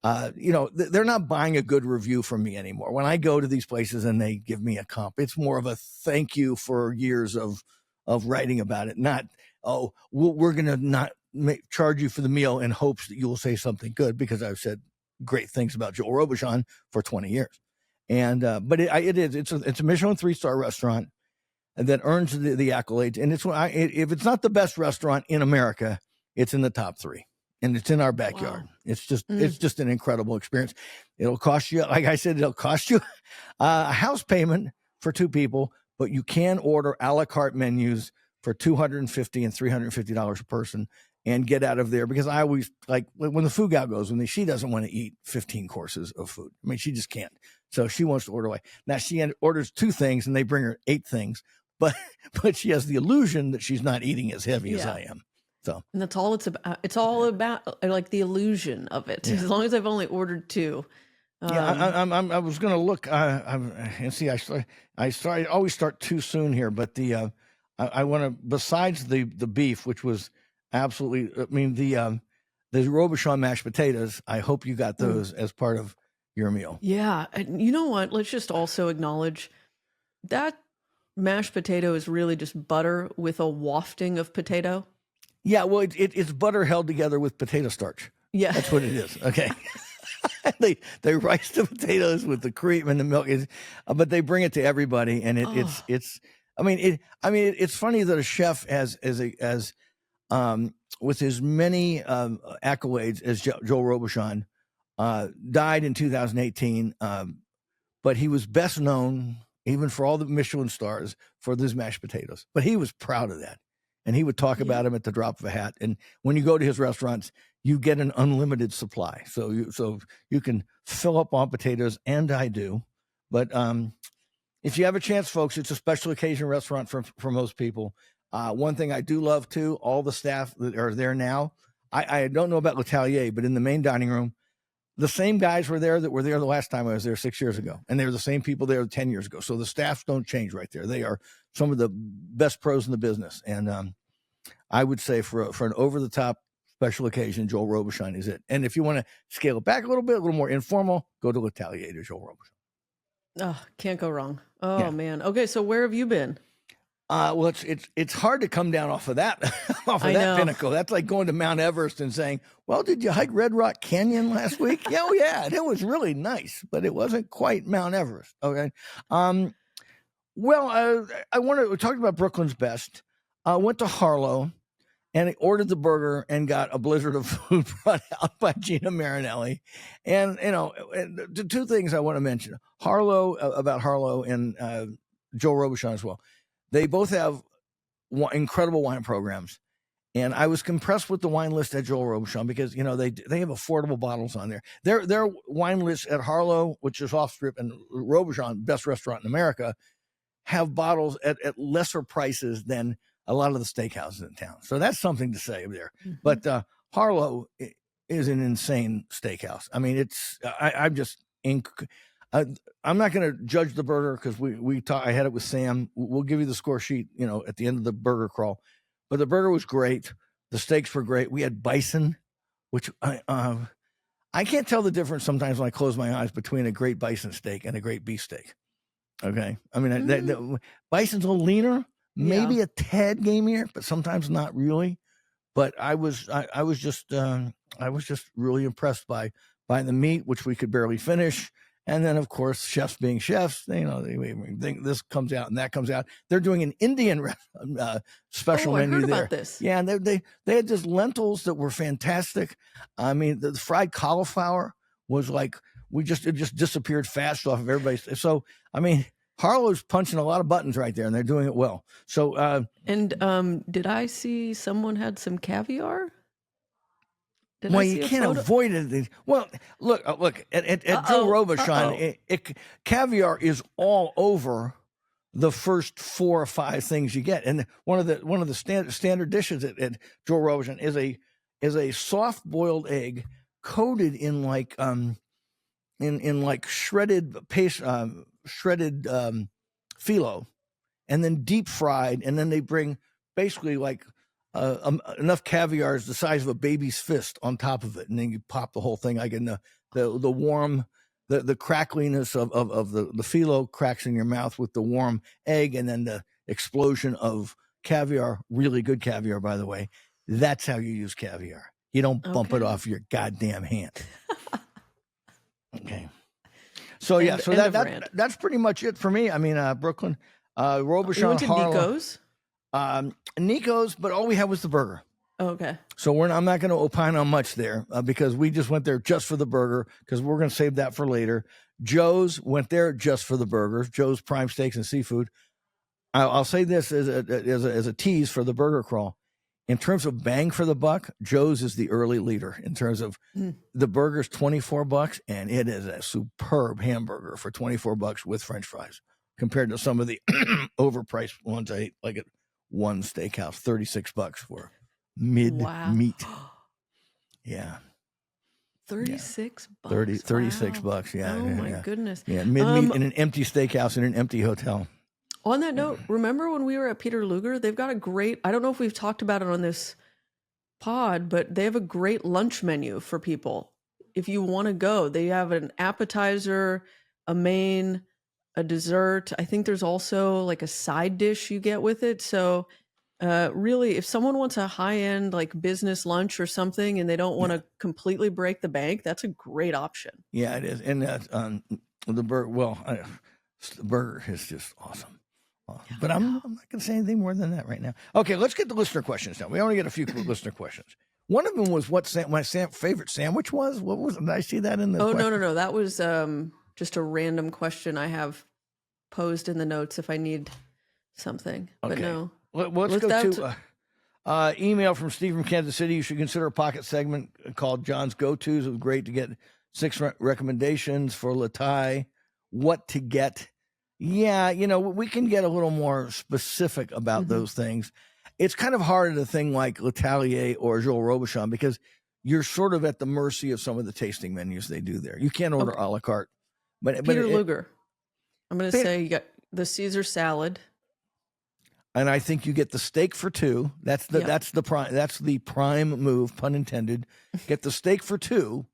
they're not buying a good review from me anymore. When I go to these places and they give me a comp, it's more of a thank you for years of writing about it, not, we're going to not charge you for the meal in hopes that you'll say something good, because I've said great things about Joel Robuchon for 20 years. And but it's a Michelin 3-star restaurant that earns the accolades, and if it's not the best restaurant in America, it's in the top 3, and it's in our backyard. Wow. It's just an incredible experience. It'll cost you, like I said, a house payment for 2 people, but you can order a la carte menus for $250 and $350 a person and get out of there, because I always like when the food gal goes, she doesn't want to eat 15 courses of food. I mean, she just can't. So she wants to order away. Now she orders 2 things and they bring her 8 things, but she has the illusion that she's not eating as heavy as I am. So, and that's all it's about. It's all about like the illusion of it. Yeah. As long as I've only ordered 2. I was going to look and see. I always start too soon here, but I want to, besides the beef, which was absolutely, I mean, the Robuchon mashed potatoes, I hope you got those as part of your meal. Yeah. And you know what? Let's just also acknowledge that mashed potato is really just butter with a wafting of potato. Yeah. Well, it's butter held together with potato starch. Yeah. That's what it is. Okay. They rice the potatoes with the cream and the milk, but they bring it to everybody. And it's funny that a chef with as many accolades as Joel Robuchon, died in 2018, but he was best known, even for all the Michelin stars, for those mashed potatoes. But he was proud of that, and he would talk about them at the drop of a hat. And when you go to his restaurants, you get an unlimited supply, so you can fill up on potatoes, and I do. But if you have a chance, folks, it's a special occasion restaurant for most people. One thing I do love too, all the staff that are there now. I don't know about L'Atelier, but in the main dining room, the same guys were there that were there the last time I was there 6 years ago. And they were the same people there 10 years ago. So the staffs don't change right there. They are some of the best pros in the business. And I would say for an over-the-top special occasion, Joel Robuchon is it. And if you want to scale it back a little bit, a little more informal, go to L'Atelier to Joel Robuchon. Oh, can't go wrong. Oh, yeah. Man. Okay, so where have you been? Well, it's hard to come down off of that pinnacle. That's like going to Mount Everest and saying, "Well, did you hike Red Rock Canyon last week?" Yeah, it was really nice, but it wasn't quite Mount Everest. Okay. Well, we talked about Brooklyn's best. I went to Harlow and I ordered the burger and got a blizzard of food brought out by Gina Marinelli. And the 2 things I want to mention: about Harlow and Joel Robuchon as well. They both have incredible wine programs, And I was impressed with the wine list at Joel Robuchon because, they have affordable bottles on there. Their wine list at Harlow, which is off strip, and Robuchon, best restaurant in America, have bottles at lesser prices than a lot of the steakhouses in town. So that's something to say there. Mhm. But Harlow is an insane steakhouse. I mean, I'm not going to judge the burger because I had it with Sam. We'll give you the score sheet, at the end of the burger crawl. But the burger was great. The steaks were great. We had bison, which I can't tell the difference sometimes when I close my eyes between a great bison steak and a great beef steak. Okay. I mean, the bison's a little leaner, maybe a tad gamier, but sometimes not really. But I was just really impressed by the meat, which we could barely finish. And then, of course, chefs being chefs, they think this comes out and that comes out. They're doing an Indian special menu I heard there. about this. Yeah, and they had just lentils that were fantastic. I mean, the fried cauliflower was like it just disappeared fast off of everybody's. So, I mean, Harlow's punching a lot of buttons right there, and they're doing it well. So, did I see someone had some caviar? Well, you can't avoid it. Well, look at Joe Robuchon. Caviar is all over the first 4 or 5 things you get, and one of the standard dishes at Joe Robuchon is a soft boiled egg coated in like in like shredded paste, shredded phyllo, and then deep fried, and then they bring basically like enough caviar is the size of a baby's fist on top of it, and then you pop the whole thing. I get the warm, the crackliness of the phyllo cracks in your mouth with the warm egg, and then the explosion of caviar. Really good caviar, by the way. That's how you use caviar. You don't bump it off your goddamn hand. Okay. So that's pretty much it for me. I mean, Brooklyn, Robuchon, you went to Harlow. Nico's? But all we had was the burger. Oh, okay. So I'm not going to opine on much there because we just went there just for the burger because we're going to save that for later. Joe's went there just for the burgers. Joe's Prime Steaks and Seafood. I'll say this as a tease for the burger crawl. In terms of bang for the buck, Joe's is the early leader in terms of the burger's $24, and it is a superb hamburger for $24 with French fries compared to some of the overpriced ones I ate, like at One Steakhouse, $36 for meat. Yeah. 36 bucks. 36 bucks. Yeah. Oh my goodness. Yeah. Mid-meat in an empty steakhouse in an empty hotel. On that note, remember when we were at Peter Luger? They've got a great, I don't know if we've talked about it on this pod, but they have a great lunch menu for people. If you want to go, they have an appetizer, a main, a dessert. I think there's also like a side dish you get with it. So really, if someone wants a high-end like business lunch or something and they don't want to completely break the bank, that's a great option. Yeah, it is. And the burger is just awesome. But I'm not going to say anything more than that right now. Okay, let's get the listener questions now. We only get a few listener questions. One of them was what my favorite sandwich was. What was? Did I see that in the? Oh, no. That was just a random question I have posed in the notes if I need something. Okay. But no. Let's go to email from Steve from Kansas City. You should consider a pocket segment called John's Go-Tos. It was great to get 6 recommendations for Latai. What to get. Yeah, we can get a little more specific about those things. It's kind of hard at a thing like L'Atelier or Joel Robuchon because you're sort of at the mercy of some of the tasting menus they do there. You can't order a la carte. But Peter Luger. I'm going to say you got the Caesar salad. And I think you get the steak for 2. That's the prime move, pun intended. Get the steak for 2.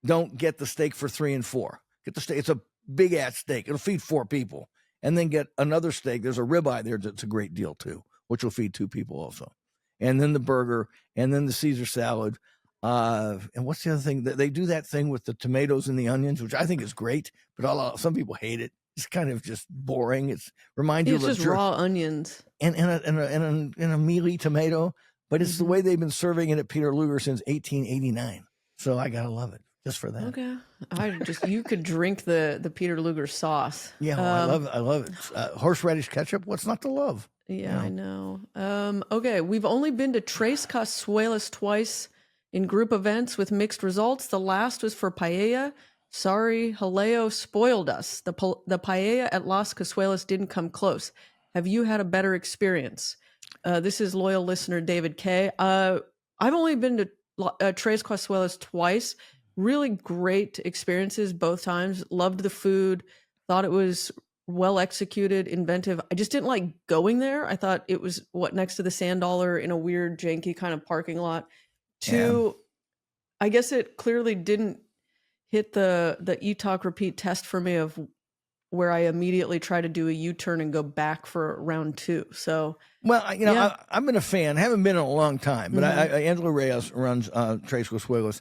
Don't get the steak for 3 and 4. Get the steak. It's a big ass steak. It'll feed 4 people. And then get another steak. There's a ribeye there that's a great deal too, which will feed 2 people also. And then the burger, and then the Caesar salad. And what's the other thing? They do that thing with the tomatoes and the onions, which I think is great, but some people hate it. It's kind of just boring. It's you of just raw onions and a mealy tomato, but it's the way they've been serving it at Peter Luger since 1889. So I gotta love it. just for that. Okay. You could drink the Peter Luger sauce. Yeah, well, I love it. Horseradish ketchup. What's not to love? Yeah, I know. Okay, we've only been to Tres Casuelas twice in group events with mixed results. The last was for paella. Sorry, Jaleo spoiled us. The paella at Las Casuelas didn't come close. Have you had a better experience? This is loyal listener David K. I've only been to Tres Casuelas twice. Really great experiences both times. Loved the food. Thought it was well executed, inventive. I just didn't like going there. I thought it was next to the Sand Dollar in a weird, janky kind of parking lot. Two, I guess it clearly didn't hit the eat, talk, repeat test for me of where I immediately try to do a U-turn and go back for round two. So, well, I've been a fan. Haven't been in a long time, but Angela Reyes runs Tres Casuelas.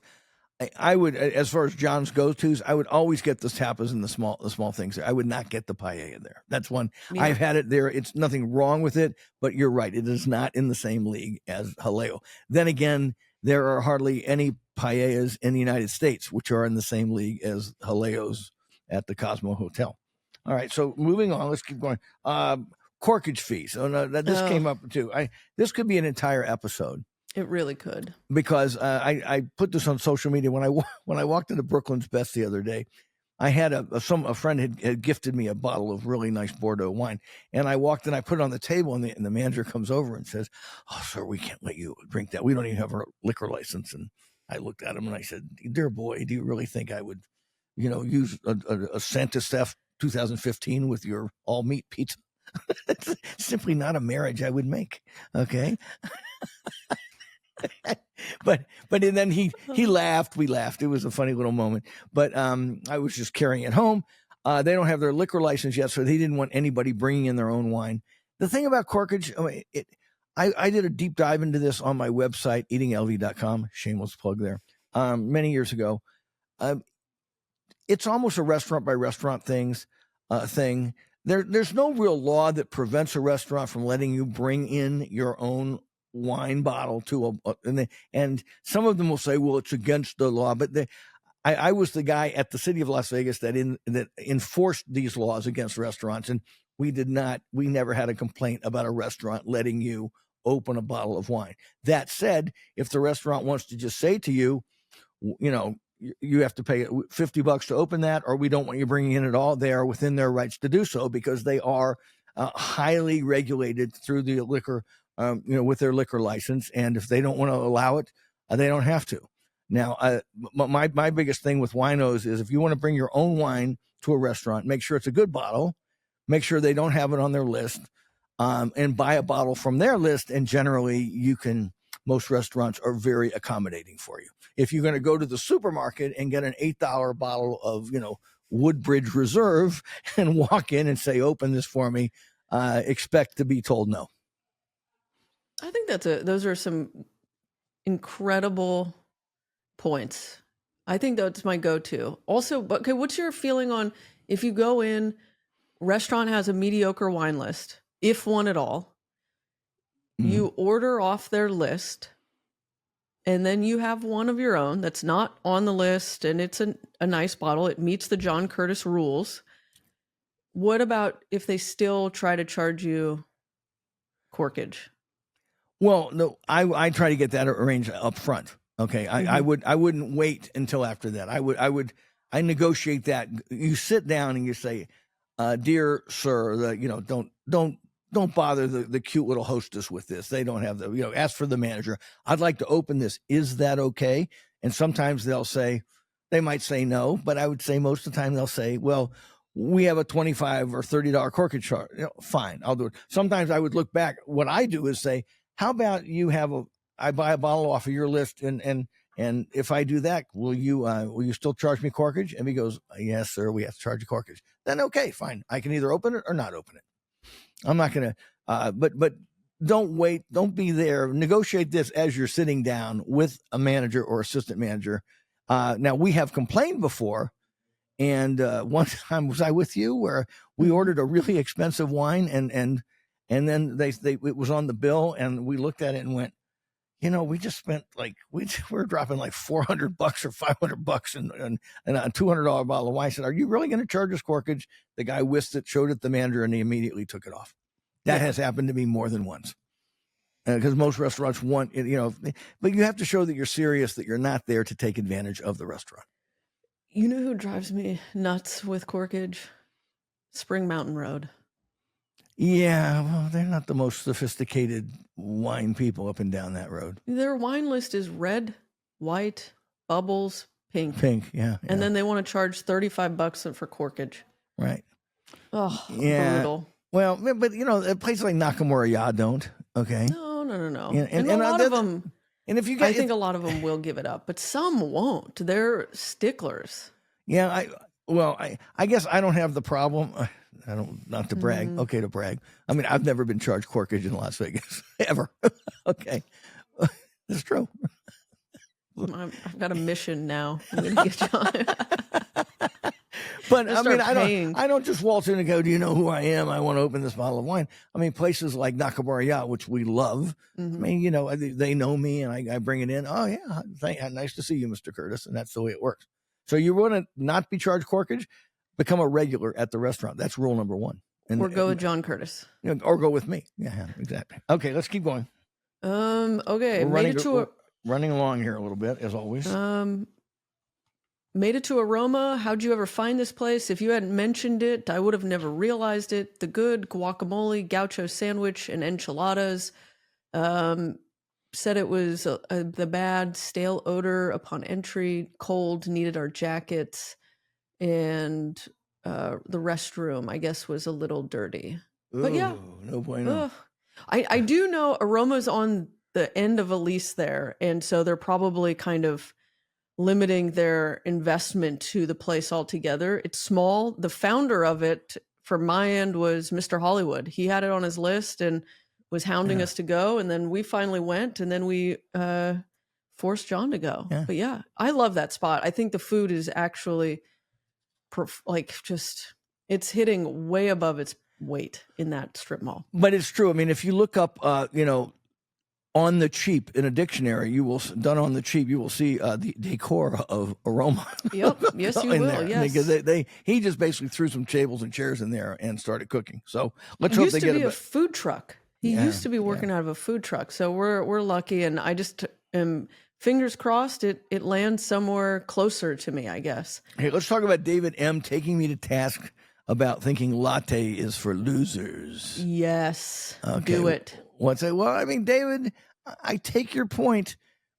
I would, as far as John's go-tos, I would always get the tapas and the small things there. I would not get the paella there. That's one. Yeah. I've had it there. It's nothing wrong with it, but you're right. It is not in the same league as Jaleo. Then again, there are hardly any paellas in the United States which are in the same league as Jaleos at the Cosmo Hotel. All right, so moving on. Let's keep going. Corkage fees. So this came up too. This could be an entire episode. It really could, because I put this on social media when I walked into Brooklyn's Best the other day. I had a friend had gifted me a bottle of really nice Bordeaux wine, and I walked and I put it on the table, and the manager comes over and says, "Oh, sir, we can't let you drink that. We don't even have a liquor license." And I looked at him and I said, "Dear boy, do you really think I would, use a Santa Steph 2015 with your all meat pizza? It's simply not a marriage I would make." Okay. but then he laughed. We laughed. It was a funny little moment. But I was just carrying it home. They don't have their liquor license yet, so they didn't want anybody bringing in their own wine. The thing about Corkage, I did a deep dive into this on my website, eatinglv.com. Shameless plug there. Many years ago. It's almost a restaurant by restaurant thing. There's no real law that prevents a restaurant from letting you bring in your own wine bottle to and some of them will say, well, it's against the law, but I was the guy at the city of Las Vegas that enforced these laws against restaurants, and we never had a complaint about a restaurant letting you open a bottle of wine. That said, if the restaurant wants to just say to you, you have to pay $50 to open that, or we don't want you bringing in at all, they are within their rights to do so, because they are highly regulated through the liquor with their liquor license. And if they don't want to allow it, they don't have to. Now, my biggest thing with winos is if you want to bring your own wine to a restaurant, make sure it's a good bottle, make sure they don't have it on their list, and buy a bottle from their list. And generally most restaurants are very accommodating for you. If you're going to go to the supermarket and get an $8 bottle of, Woodbridge Reserve and walk in and say, open this for me, expect to be told no. I think those are some incredible points. I think that's my go-to. Also, okay, what's your feeling on if you go in, restaurant has a mediocre wine list, if one at all, you order off their list, and then you have one of your own that's not on the list, and it's a nice bottle. It meets the John Curtis rules. What about if they still try to charge you corkage? Well, no, I try to get that arranged up front. Okay. I wouldn't wait until after that. I negotiate that. You sit down and you say, dear sir, don't bother the cute little hostess with this. They don't have ask for the manager. I'd like to open this. Is that okay? And sometimes they might say no, but I would say most of the time they'll say, well, we have a $25 or $30 corkage charge. Fine, I'll do it. Sometimes I would look back. What I do is say, how about I buy a bottle off of your list, and if I do that, will you still charge me corkage? And he goes, yes, sir, we have to charge you corkage. Then okay, fine. I can either open it or not open it. I'm not going to, but don't wait. Don't be there. Negotiate this as you're sitting down with a manager or assistant manager. Now, we have complained before, and one time was I with you where we ordered a really expensive wine, and then it was on the bill, and we looked at it and went, we just spent we're dropping like $400 or $500 and a $200 bottle of wine. I said, are you really going to charge us corkage? The guy whisked it, showed it to the manager, and he immediately took it off. That has happened to me more than once. Because most restaurants want, but you have to show that you're serious, that you're not there to take advantage of the restaurant. You know who drives me nuts with corkage? Spring Mountain Road. Yeah, well, they're not the most sophisticated wine people up and down that road. Their wine list is red, white, bubbles, pink. Pink, yeah. And then they want to charge $35 for corkage. Right. Oh, yeah. brutal. Well, but a place like Nakamura Ya don't. Okay. No. Yeah, and a lot of them. And if you I think a lot of them will give it up, but some won't. They're sticklers. Yeah, I guess I don't have the problem. I don't, not to brag. Mm-hmm. Okay, to brag. I mean, I've never been charged corkage in Las Vegas ever. Okay, it's true. I've got a mission now. I'm gonna get you on. But I mean, I don't just waltz in and go, do you know who I am? I want to open this bottle of wine. I mean, places like Nakamura Ya, which we love. Mm-hmm. I mean, they know me, and I bring it in. Oh yeah, nice to see you, Mr. Curtis, and that's the way it works. So you want to not be charged corkage, become a regular at the restaurant. That's rule number one. Or go with John Curtis. Or go with me. Yeah, exactly. Okay, let's keep going. Okay, we're running along here a little bit, as always. Made it to Aroma. How'd you ever find this place? If you hadn't mentioned it, I would have never realized it. The good guacamole, gaucho sandwich, and enchiladas. Said it was the bad stale odor upon entry. Cold, needed our jackets, and the restroom, I guess, was a little dirty. But yeah, no bueno. I do know Aroma's on the end of a lease there, and so they're probably kind of limiting their investment to the place altogether. It's small. The founder of it, from my end, was Mr. Hollywood. He had it on his list and was hounding us to go, and then we finally went, and then we forced John to go. Yeah. But yeah, I love that spot. I think the food is actually it's hitting way above its weight in that strip mall. But it's true. I mean, if you look up, on the cheap in a dictionary, you will see the decor of Aroma. Yep. Yes, you will. There. Yes. Because he just basically threw some tables and chairs in there and started cooking. So let's hope they get a food truck. He used to be working out of a food truck. So we're lucky, and I just am fingers crossed it lands somewhere closer to me, I guess. Hey, let's talk about David M. taking me to task about thinking latte is for losers. Yes. Okay. Do it. What's it? Well, I mean, David, I take your point,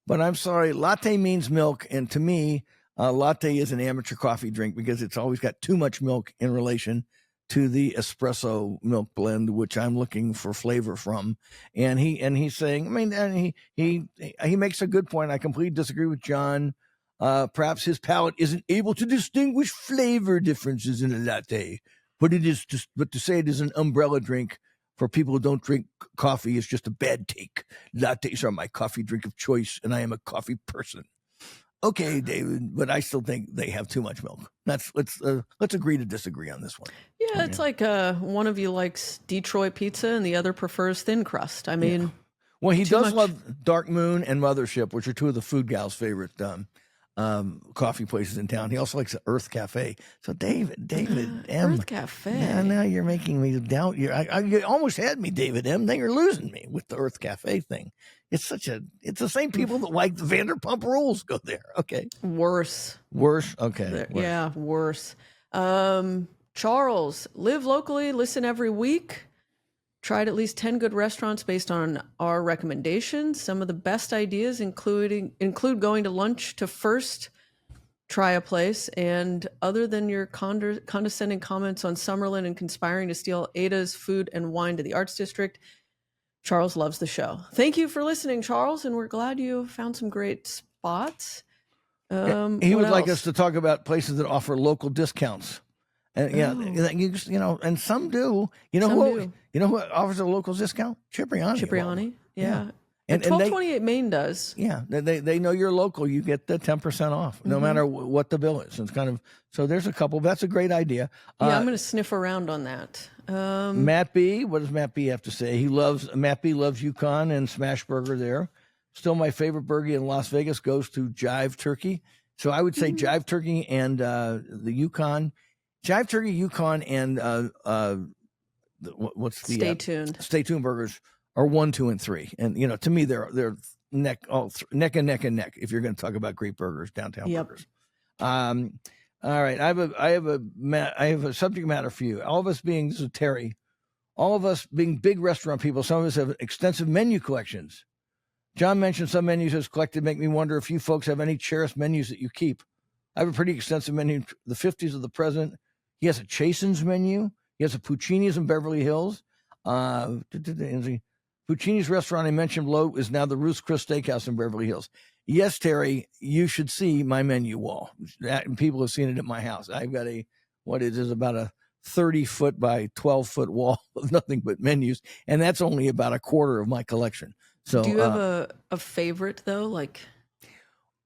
but I'm sorry. Latte means milk. And to me, latte is an amateur coffee drink because it's always got too much milk in relation to the espresso milk blend, which I'm looking for flavor from. And he's saying, I mean, and he makes a good point. I completely disagree with John. Perhaps his palate isn't able to distinguish flavor differences in a latte, but to say it is an umbrella drink for people who don't drink coffee is just a bad take. Lattes are my coffee drink of choice, and I am a coffee person. Okay, David, but I still think they have too much milk. Let's agree to disagree on this one. Yeah, it's like one of you likes Detroit pizza and the other prefers thin crust. I mean, well, he does love Dark Moon and Mothership, which are two of the food gal's favorite coffee places in town. He also likes the Earth Cafe. So David M. Earth Cafe. Yeah, now you're making me doubt you. You almost had me, David M. Then you're losing me with the Earth Cafe thing. It's the same people that like the Vanderpump Rules go there. Okay. Worse. Okay. Worse. Yeah, worse. Charles, live locally, listen every week. Tried at least 10 good restaurants based on our recommendations. Some of the best ideas include going to lunch to first try a place. And other than your condescending comments on Summerlin and conspiring to steal Ada's food and wine to the Arts District, Charles loves the show. Thank you for listening, Charles, and we're glad you found some great spots. He would like us to talk about places that offer local discounts. And and some do. You know who offers a local discount? Cipriani. Yeah. And 1228 Main does. Yeah, they know you're local. You get the 10% off, no matter what the bill is. It's kind of so. There's a couple. That's a great idea. Yeah, I'm going to sniff around on that. Matt B. What does Matt B. have to say? Matt B. loves Yukon and Smash Burger there. Still, my favorite burger in Las Vegas goes to Jive Turkey. So I would say Jive Turkey and the Yukon. Jive Turkey, Yukon, and what's the Stay tuned. Stay Tuned burgers are 1, 2, and 3. And to me, they're neck and neck. If you're going to talk about great burgers, downtown burgers. All right, I have a subject matter for you. All of us being, this is Terry, all of us being big restaurant people, some of us have extensive menu collections. John mentioned some menus as collected. Make me wonder if you folks have any cherished menus that you keep. I have a pretty extensive menu. The 50s of the present. He has a Chasen's menu. He has a Puccini's in Beverly Hills. Puccini's restaurant I mentioned below is now the Ruth's Chris Steakhouse in Beverly Hills. Yes, Terry, you should see my menu wall. And people have seen it at my house. I've got about a 30-foot by 12-foot wall of nothing but menus, and that's only about a quarter of my collection. So, do you have a favorite though? Like,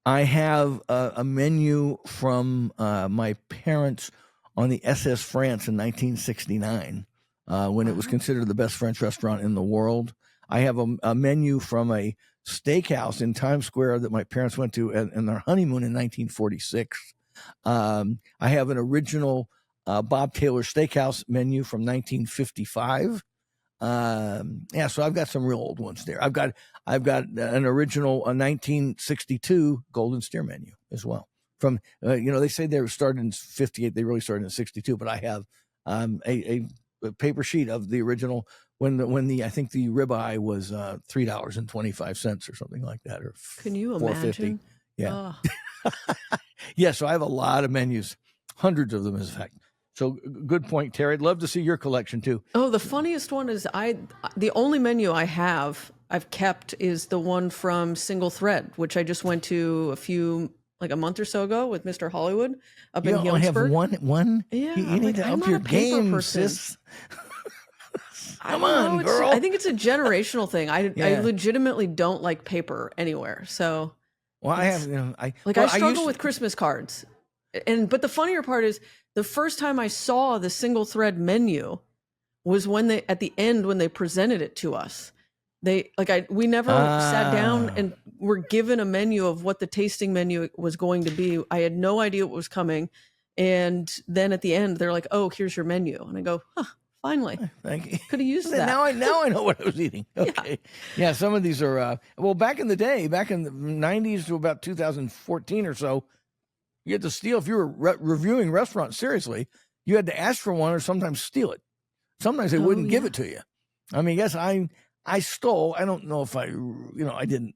I have a menu from my parents on the SS France in 1969, when it was considered the best French restaurant in the world. I have a menu from a steakhouse in Times Square that my parents went to in their honeymoon in 1946. I have an original Bob Taylor Steakhouse menu from 1955. So I've got some real old ones there. I've got an original 1962 Golden Steer menu as well. From they say they were started in 58. They really started in 62, but I have a paper sheet of the original when I think the ribeye was $3.25 or something like that, or can you $4.50. imagine? Yeah, yeah. So I have a lot of menus, hundreds of them, in fact. So good point, Terry. I'd love to see your collection too. Oh, the funniest one is the only menu I've kept is the one from Single Thread, which I just went to a month or so ago with Mr. Hollywood up in Youngsburg. You only have one? Yeah. You need to up your game, sis. Come on, girl. I think it's a generational thing. I legitimately don't like paper anywhere. So, well, I struggle with Christmas cards. But the funnier part is the first time I saw the Single Thread menu was at the end when they presented it to us. We never sat down and were given a menu of what the tasting menu was going to be. I had no idea what was coming. And then at the end, they're like, "Oh, here's your menu." And I go, finally. Thank you. Could have used that. Now I know what I was eating. Okay. Yeah, some of these are, back in the day, back in the 90s to about 2014 or so, you had to steal. If you were reviewing restaurants seriously, you had to ask for one or sometimes steal it. Sometimes they wouldn't give it to you. I mean, yes, I stole. I don't know if I didn't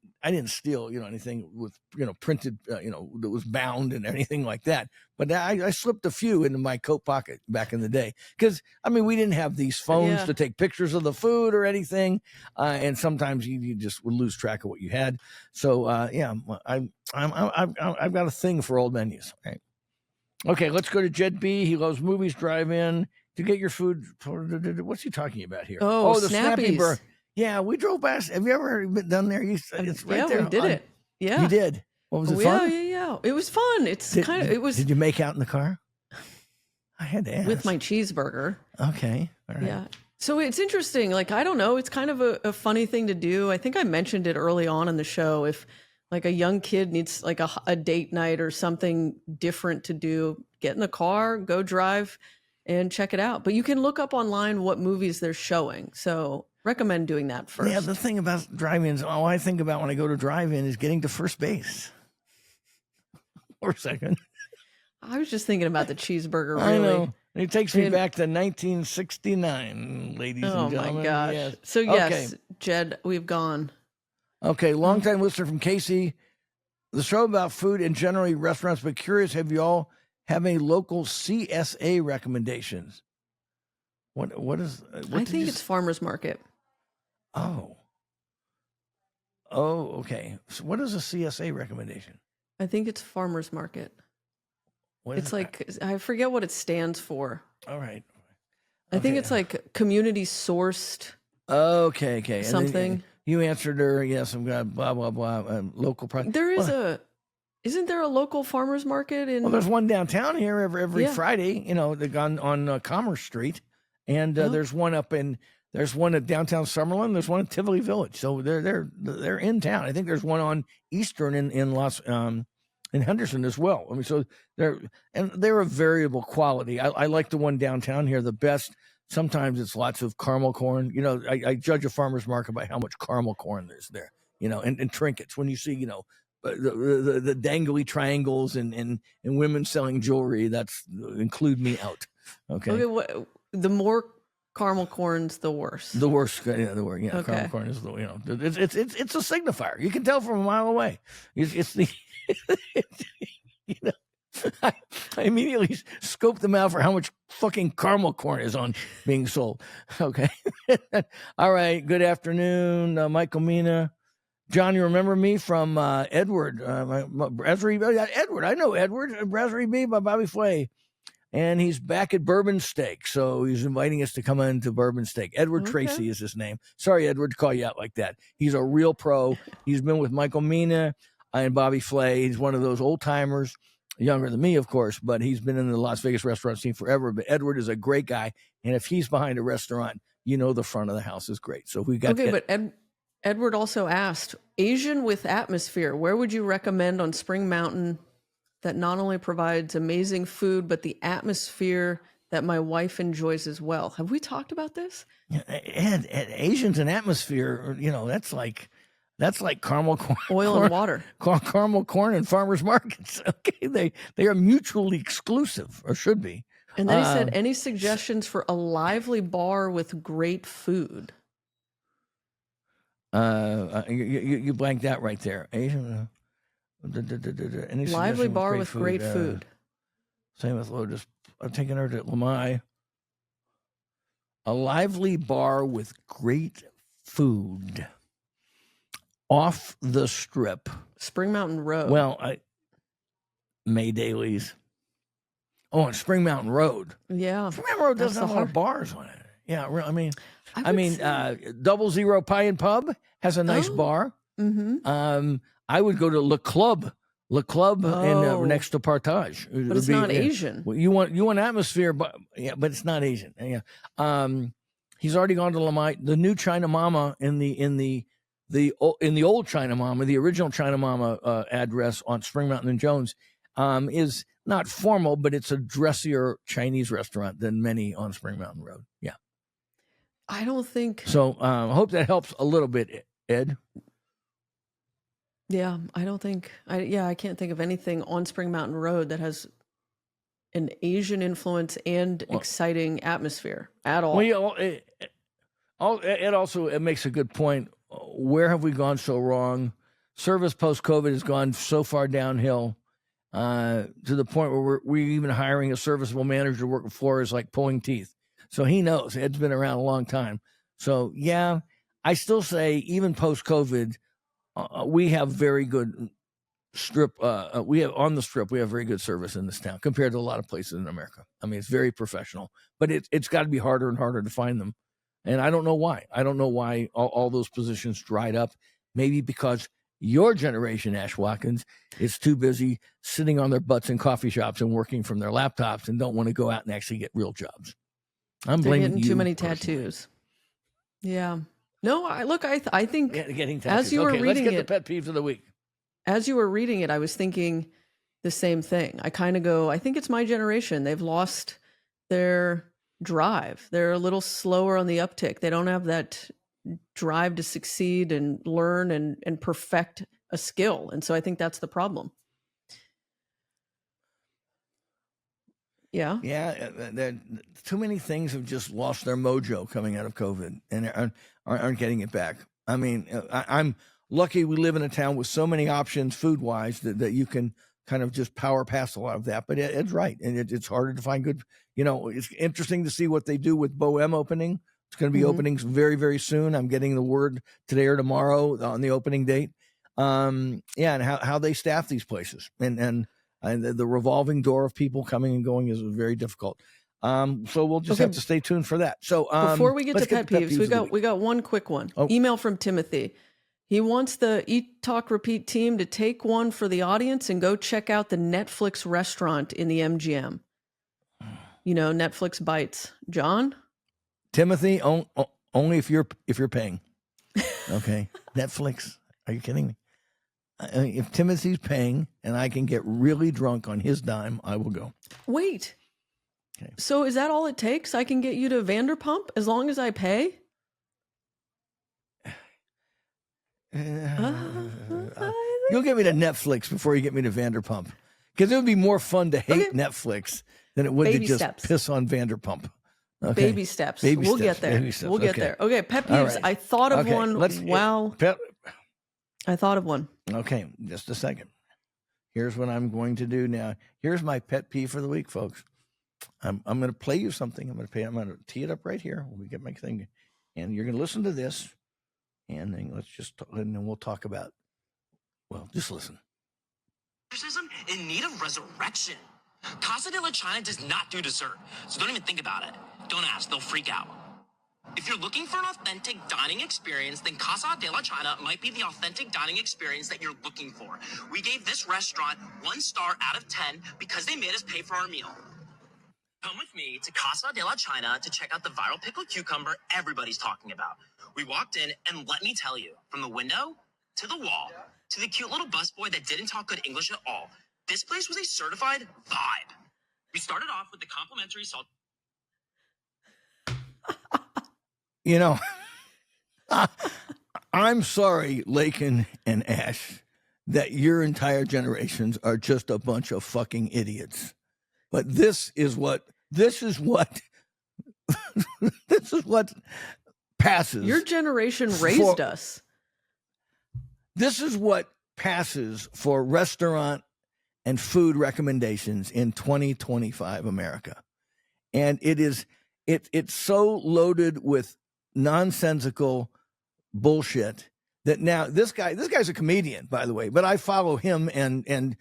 steal, anything with, printed, that was bound and anything like that. But I slipped a few into my coat pocket back in the day. Because, we didn't have these phones to take pictures of the food or anything. And sometimes you just would lose track of what you had. So, I've got a thing for old menus. Right? Okay, let's go to Jed B. He loves movies, drive-in. To get your food, what's he talking about here? Oh, the Snappy Burger. Yeah, we drove past. Have you ever been down there? It's right there. We did it. Yeah, you did. What was it fun? Yeah. It was fun. Did you make out in the car? I had to ask. With my cheeseburger. Okay. All right. Yeah. So it's interesting. I don't know. It's kind of a funny thing to do. I think I mentioned it early on in the show. If a young kid needs a date night or something different to do, get in the car, go drive, and check it out. But you can look up online what movies they're showing. So recommend doing that first. Yeah, the thing about drive-ins, all I think about when I go to drive-in is getting to first base. Or second. I was just thinking about the cheeseburger, really. I know. It takes me back to 1969, ladies and gentlemen. Oh, my gosh. Yes. So, yes, Jed, we've gone. Okay, long-time listener from Casey. The show about food and generally restaurants, but curious, have you all have any local CSA recommendations? What is? I think it's farmers market. Oh, okay. So what is a CSA recommendation? I think it's farmers market. It's I forget what it stands for. All right. I think it's community sourced. Okay. Something. You answered her. Yes, I'm going blah blah blah. Local product. There is Isn't there a local farmers market in? Well, there's one downtown here every Friday. On Commerce Street, and there's one up in There's one at downtown Summerlin. There's one in Tivoli Village. So they're in town. I think there's one on Eastern in Henderson as well. I mean, so they're of variable quality. I like the one downtown here the best. Sometimes it's lots of caramel corn. You know, I judge a farmer's market by how much caramel corn there's there. You know, and trinkets. When you see, you know, the dangly triangles and women selling jewelry, that's include me out. Okay. The more caramel corn's the worst. The worst. Yeah, the worst. Yeah, Okay. caramel corn is the, you know, it's a signifier. You can tell from a mile away. It's the you know. I immediately scoped them out for how much fucking caramel corn is on being sold. Okay. All right. Good afternoon, Michael Mina. John, you remember me from Edward, Brasserie. Edward, I know Edward, Brasserie B by Bobby Flay. And he's back at Bourbon Steak. So he's inviting us to come into Bourbon Steak. Edward Tracy is his name. Sorry, Edward, to call you out like that. He's a real pro. He's been with Michael Mina and Bobby Flay. He's one of those old timers, younger than me, of course, but he's been in the Las Vegas restaurant scene forever. But Edward is a great guy. And if he's behind a restaurant, you know the front of the house is great. So we got but Edward also asked, Asian with atmosphere, where would you recommend on Spring Mountain that not only provides amazing food, but the atmosphere that my wife enjoys as well? Have we talked about this? Ed, Asians and atmosphere, you know, that's like caramel corn, oil and water, caramel corn and farmers markets. Okay, they are mutually exclusive, or should be. And then he said, any suggestions for a lively bar with great food? You blanked out right there. Asian. Any lively bar with great food. Same with Lotus. I'm taking her to Lamai. A lively bar with great food off the strip. Spring Mountain Road. Well, May Dailies. Oh, on Spring Mountain Road. Yeah. Spring Mountain Road doesn't have a lot of bars on it. Yeah, I mean, 00 Pie and Pub has a nice bar. Mm-hmm. I would go to Le Club in next to Partage. But it's not Asian. Well, you want atmosphere, but it's not Asian. Yeah. He's already gone to Lamai. The new China Mama in the old China Mama, the original China Mama address on Spring Mountain and Jones, is not formal, but it's a dressier Chinese restaurant than many on Spring Mountain Road. Yeah. I don't think so. I hope that helps a little bit, Ed. Yeah, I don't think. I can't think of anything on Spring Mountain Road that has an Asian influence and exciting atmosphere at all. Well, it also makes a good point. Where have we gone so wrong? Service post-COVID has gone so far downhill to the point where we're even hiring a serviceable manager to work with floors like pulling teeth. So he knows. Ed's been around a long time. So, yeah, I still say even post-COVID, we have very good strip. We have on the strip. We have very good service in this town compared to a lot of places in America. I mean, it's very professional, but it's got to be harder and harder to find them. And I don't know why. I don't know why all those positions dried up. Maybe because your generation, Ash Watkins, is too busy sitting on their butts in coffee shops and working from their laptops and don't want to go out and actually get real jobs. I'm blaming you. Too many tattoos. Yeah. No, I think getting tattoos. As you were reading let's get it, the pet peeves of the week. As you were reading it, I was thinking the same thing. I kind of go, I think it's my generation. They've lost their drive. They're a little slower on the uptick. They don't have that drive to succeed and learn and perfect a skill. And so I think that's the problem. Yeah. Yeah. Too many things have just lost their mojo coming out of COVID and aren't getting it back. I mean, I'm lucky we live in a town with so many options food-wise that you can kind of just power past a lot of that. But Ed's right. And it's harder to find good, it's interesting to see what they do with Bohem opening. It's going to be opening very, very soon. I'm getting the word today or tomorrow on the opening date. And how they staff these places. And the revolving door of people coming and going is very difficult. So we'll just have to stay tuned for that. So before we get to pet peeves, we got one quick one. Email from Timothy. He wants the Eat, Talk, Repeat team to take one for the audience and go check out the Netflix restaurant in the MGM. Netflix Bites. John? Timothy, Only if you're paying. Okay. Netflix. Are you kidding me? If Timothy's paying and I can get really drunk on his dime, I will go. Wait. Okay. So is that all it takes? I can get you to Vanderpump as long as I pay? You'll get me to Netflix before you get me to Vanderpump. Because it would be more fun to hate Netflix than it would Baby to just steps. piss on Vanderpump. Okay. Baby steps. We'll get there. We'll get there. Okay, pet peeves. right. I thought of one. Pet, I thought of one. okay, just a second. Here's what I'm going to do now. Here's my pet peeve for the week, folks. I'm going to play you something. I'm going to tee it up right here when we get my thing, and you're going to listen to this, and then and then we'll talk about. Well, just listen. In need of resurrection. Casa de la China does not do dessert, so don't even think about it. Don't ask, they'll freak out. If you're looking for an authentic dining experience, then Casa de la China might be the authentic dining experience that you're looking for. We gave this restaurant 1 star out of 10 because they made us pay for our meal. Come with me to Casa de la China to check out the viral pickled cucumber everybody's talking about. We walked in, and let me tell you, from the window to the wall to the cute little busboy that didn't talk good English at all, this place was a certified vibe. We started off with the complimentary salt. You know, I'm sorry, Lakin and Ash, that your entire generations are just a bunch of fucking idiots. But this is what passes. Your generation raised us. This is what passes for restaurant and food recommendations in 2025 America. And it's so loaded with nonsensical bullshit that now this guy's a comedian, by the way, but I follow him and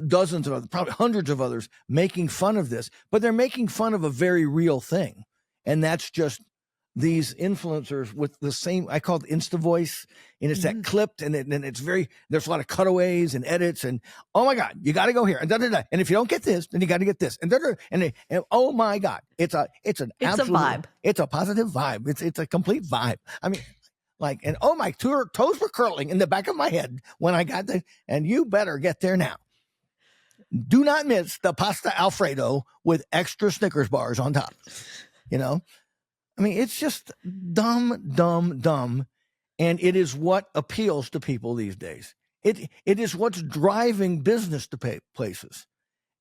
dozens of others, probably hundreds of others making fun of this, but they're making fun of a very real thing. And that's just these influencers with the same, I call it Insta voice, and it's that clipped, and it's there's a lot of cutaways and edits, and oh my God, you got to go here, and and if you don't get this, then you got to get this, and oh my God, it's a vibe. It's a positive vibe. It's a complete vibe. I mean, like, and oh my toes were curling in the back of my head when I got there, and you better get there now. Do not miss the pasta Alfredo with extra Snickers bars on top. You know. I mean, it's just dumb, and it is what appeals to people these days. It is what's driving business to places,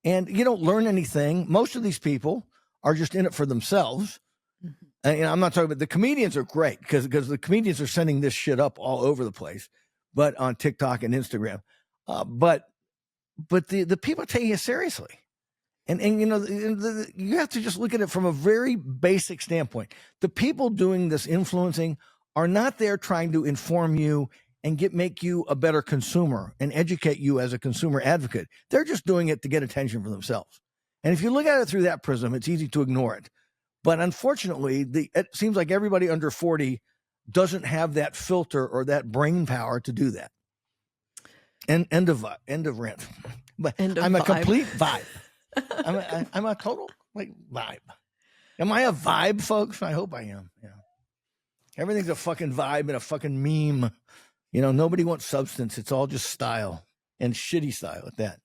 and you don't learn anything. Most of these people are just in it for themselves. And I'm not talking about the comedians are great because the comedians are sending this shit up all over the place, but on TikTok and Instagram. But the people taking it seriously. And you know, you have to just look at it from a very basic standpoint. The people doing this influencing are not there trying to inform you and make you a better consumer and educate you as a consumer advocate. They're just doing it to get attention for themselves. And if you look at it through that prism, it's easy to ignore it. But unfortunately, it seems like everybody under 40 doesn't have that filter or that brain power to do that. End of rant. But I'm a complete vibe. I'm a total vibe. Am I a vibe, folks? I hope I am. Yeah. Everything's a fucking vibe and a fucking meme. You know, nobody wants substance. It's all just style and shitty style at that.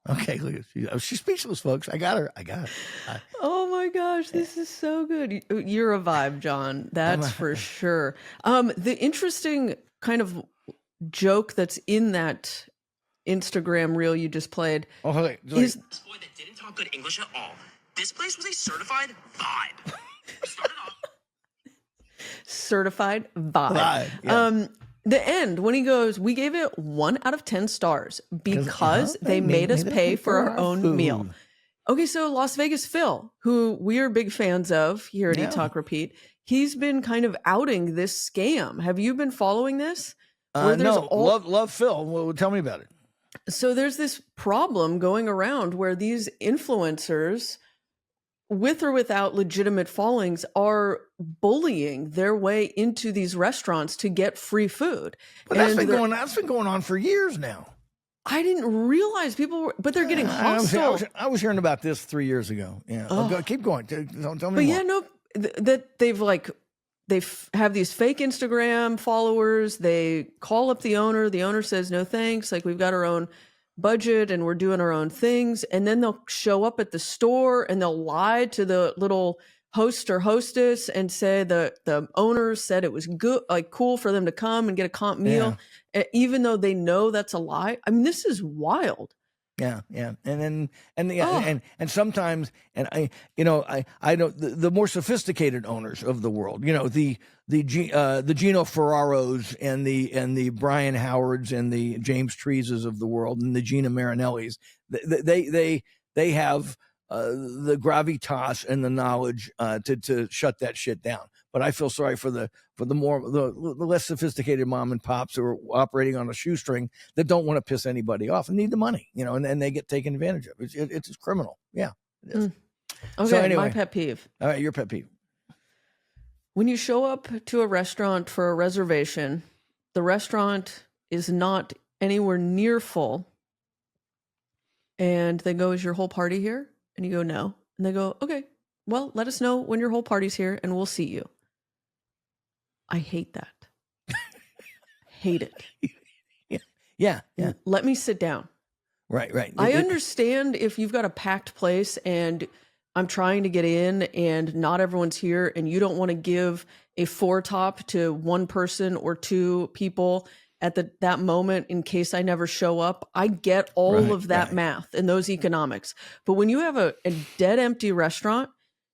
Okay, look at she's speechless, folks. I got her. Oh my gosh, this is so good. You're a vibe, John. That's for sure. The interesting kind of joke that's in that Instagram reel you just played is This boy that didn't talk good English at all. This place was a certified vibe. We started off. certified vibe. Yeah. The end when he goes, we gave it 1 out of 10 stars because they made us pay for our own food. meal. Okay, so Las Vegas Phil, who we are big fans of here at Eat Talk Repeat, he's been kind of outing this scam. Have you been following this? No, love Phil. Well, tell me about it. So there's this problem going around where these influencers, with or without legitimate followings, are bullying their way into these restaurants to get free food. But that's been going on for years now. I didn't realize people were, but they're getting hostile. I was hearing about this 3 years ago. Yeah, keep going. Tell me But more. yeah, no, that they've like have these fake Instagram followers. They call up the owner. The owner says no thanks. Like, we've got our own budget and we're doing our own things. And then they'll show up at the store and they'll lie to the little host or hostess and say the owner said it was good, like cool for them to come and get a comp meal, even though they know that's a lie. I mean, this is wild. Yeah, and sometimes, and I don't, the more sophisticated owners of the world, the Gino Ferraros and the Brian Howards and the James Treeses of the world and the Gina Marinellis, they have the gravitas and the knowledge to shut that shit down. But I feel sorry for the less sophisticated mom and pops who are operating on a shoestring that don't want to piss anybody off and need the money, and they get taken advantage of. It's criminal. Yeah, it is. Okay, so anyway, my pet peeve. All right, your pet peeve. When you show up to a restaurant for a reservation, the restaurant is not anywhere near full, and they go, "Is your whole party here?" And you go, "No." And they go, "Okay, well, let us know when your whole party's here and we'll seat you." I hate that. Hate it. Yeah. Let me sit down. Right. I understand if you've got a packed place and I'm trying to get in and not everyone's here and you don't want to give a foretop to one person or two people at that moment in case I never show up. I get all of that math and those economics. But when you have a dead empty restaurant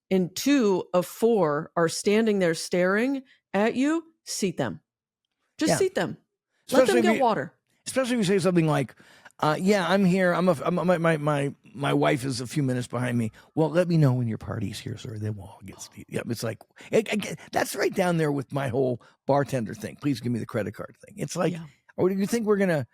and 2 of 4 are standing there staring at you, seat them. Just seat them. Let them get water. Especially if you say something like, I'm here. My wife is a few minutes behind me. Well, let me know when your party's here, sir. Then we'll all get seated. Yeah, it's like, that's right down there with my whole bartender thing. Please give me the credit card thing. It's like, or do you think we're going to,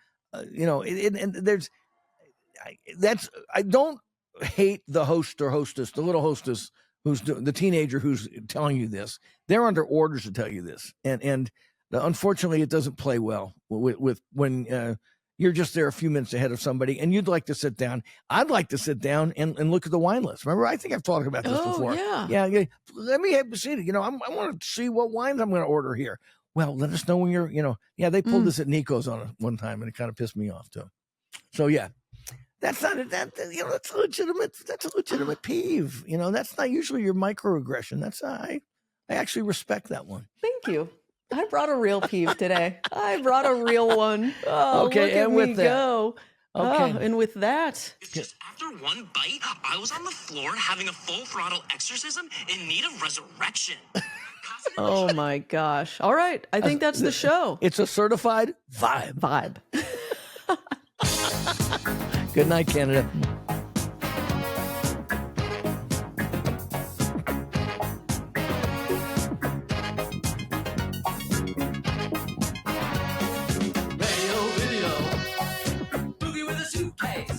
I don't hate the host or hostess, the little hostess who's the teenager who's telling you this. They're under orders to tell you this. And unfortunately, it doesn't play well with when you're just there a few minutes ahead of somebody and you'd like to sit down. I'd like to sit down and look at the wine list. Remember, I think I've talked about this before. Yeah. Let me have a seat. I want to see what wines I'm going to order here. Well, let us know when you're, they pulled this at Nico's on one time and it kind of pissed me off too. So yeah, that's not that's a legitimate peeve. That's not usually your microaggression. That's I actually respect that one. Thank you. I brought a real peeve today. I brought a real one. Oh, okay, look at me go. Okay. And with that, it's just after one bite, I was on the floor having a full throttle exorcism in need of resurrection. Oh my gosh. All right. I think that's the show. It's a certified vibe. Good night, Canada. Boogie with a suitcase.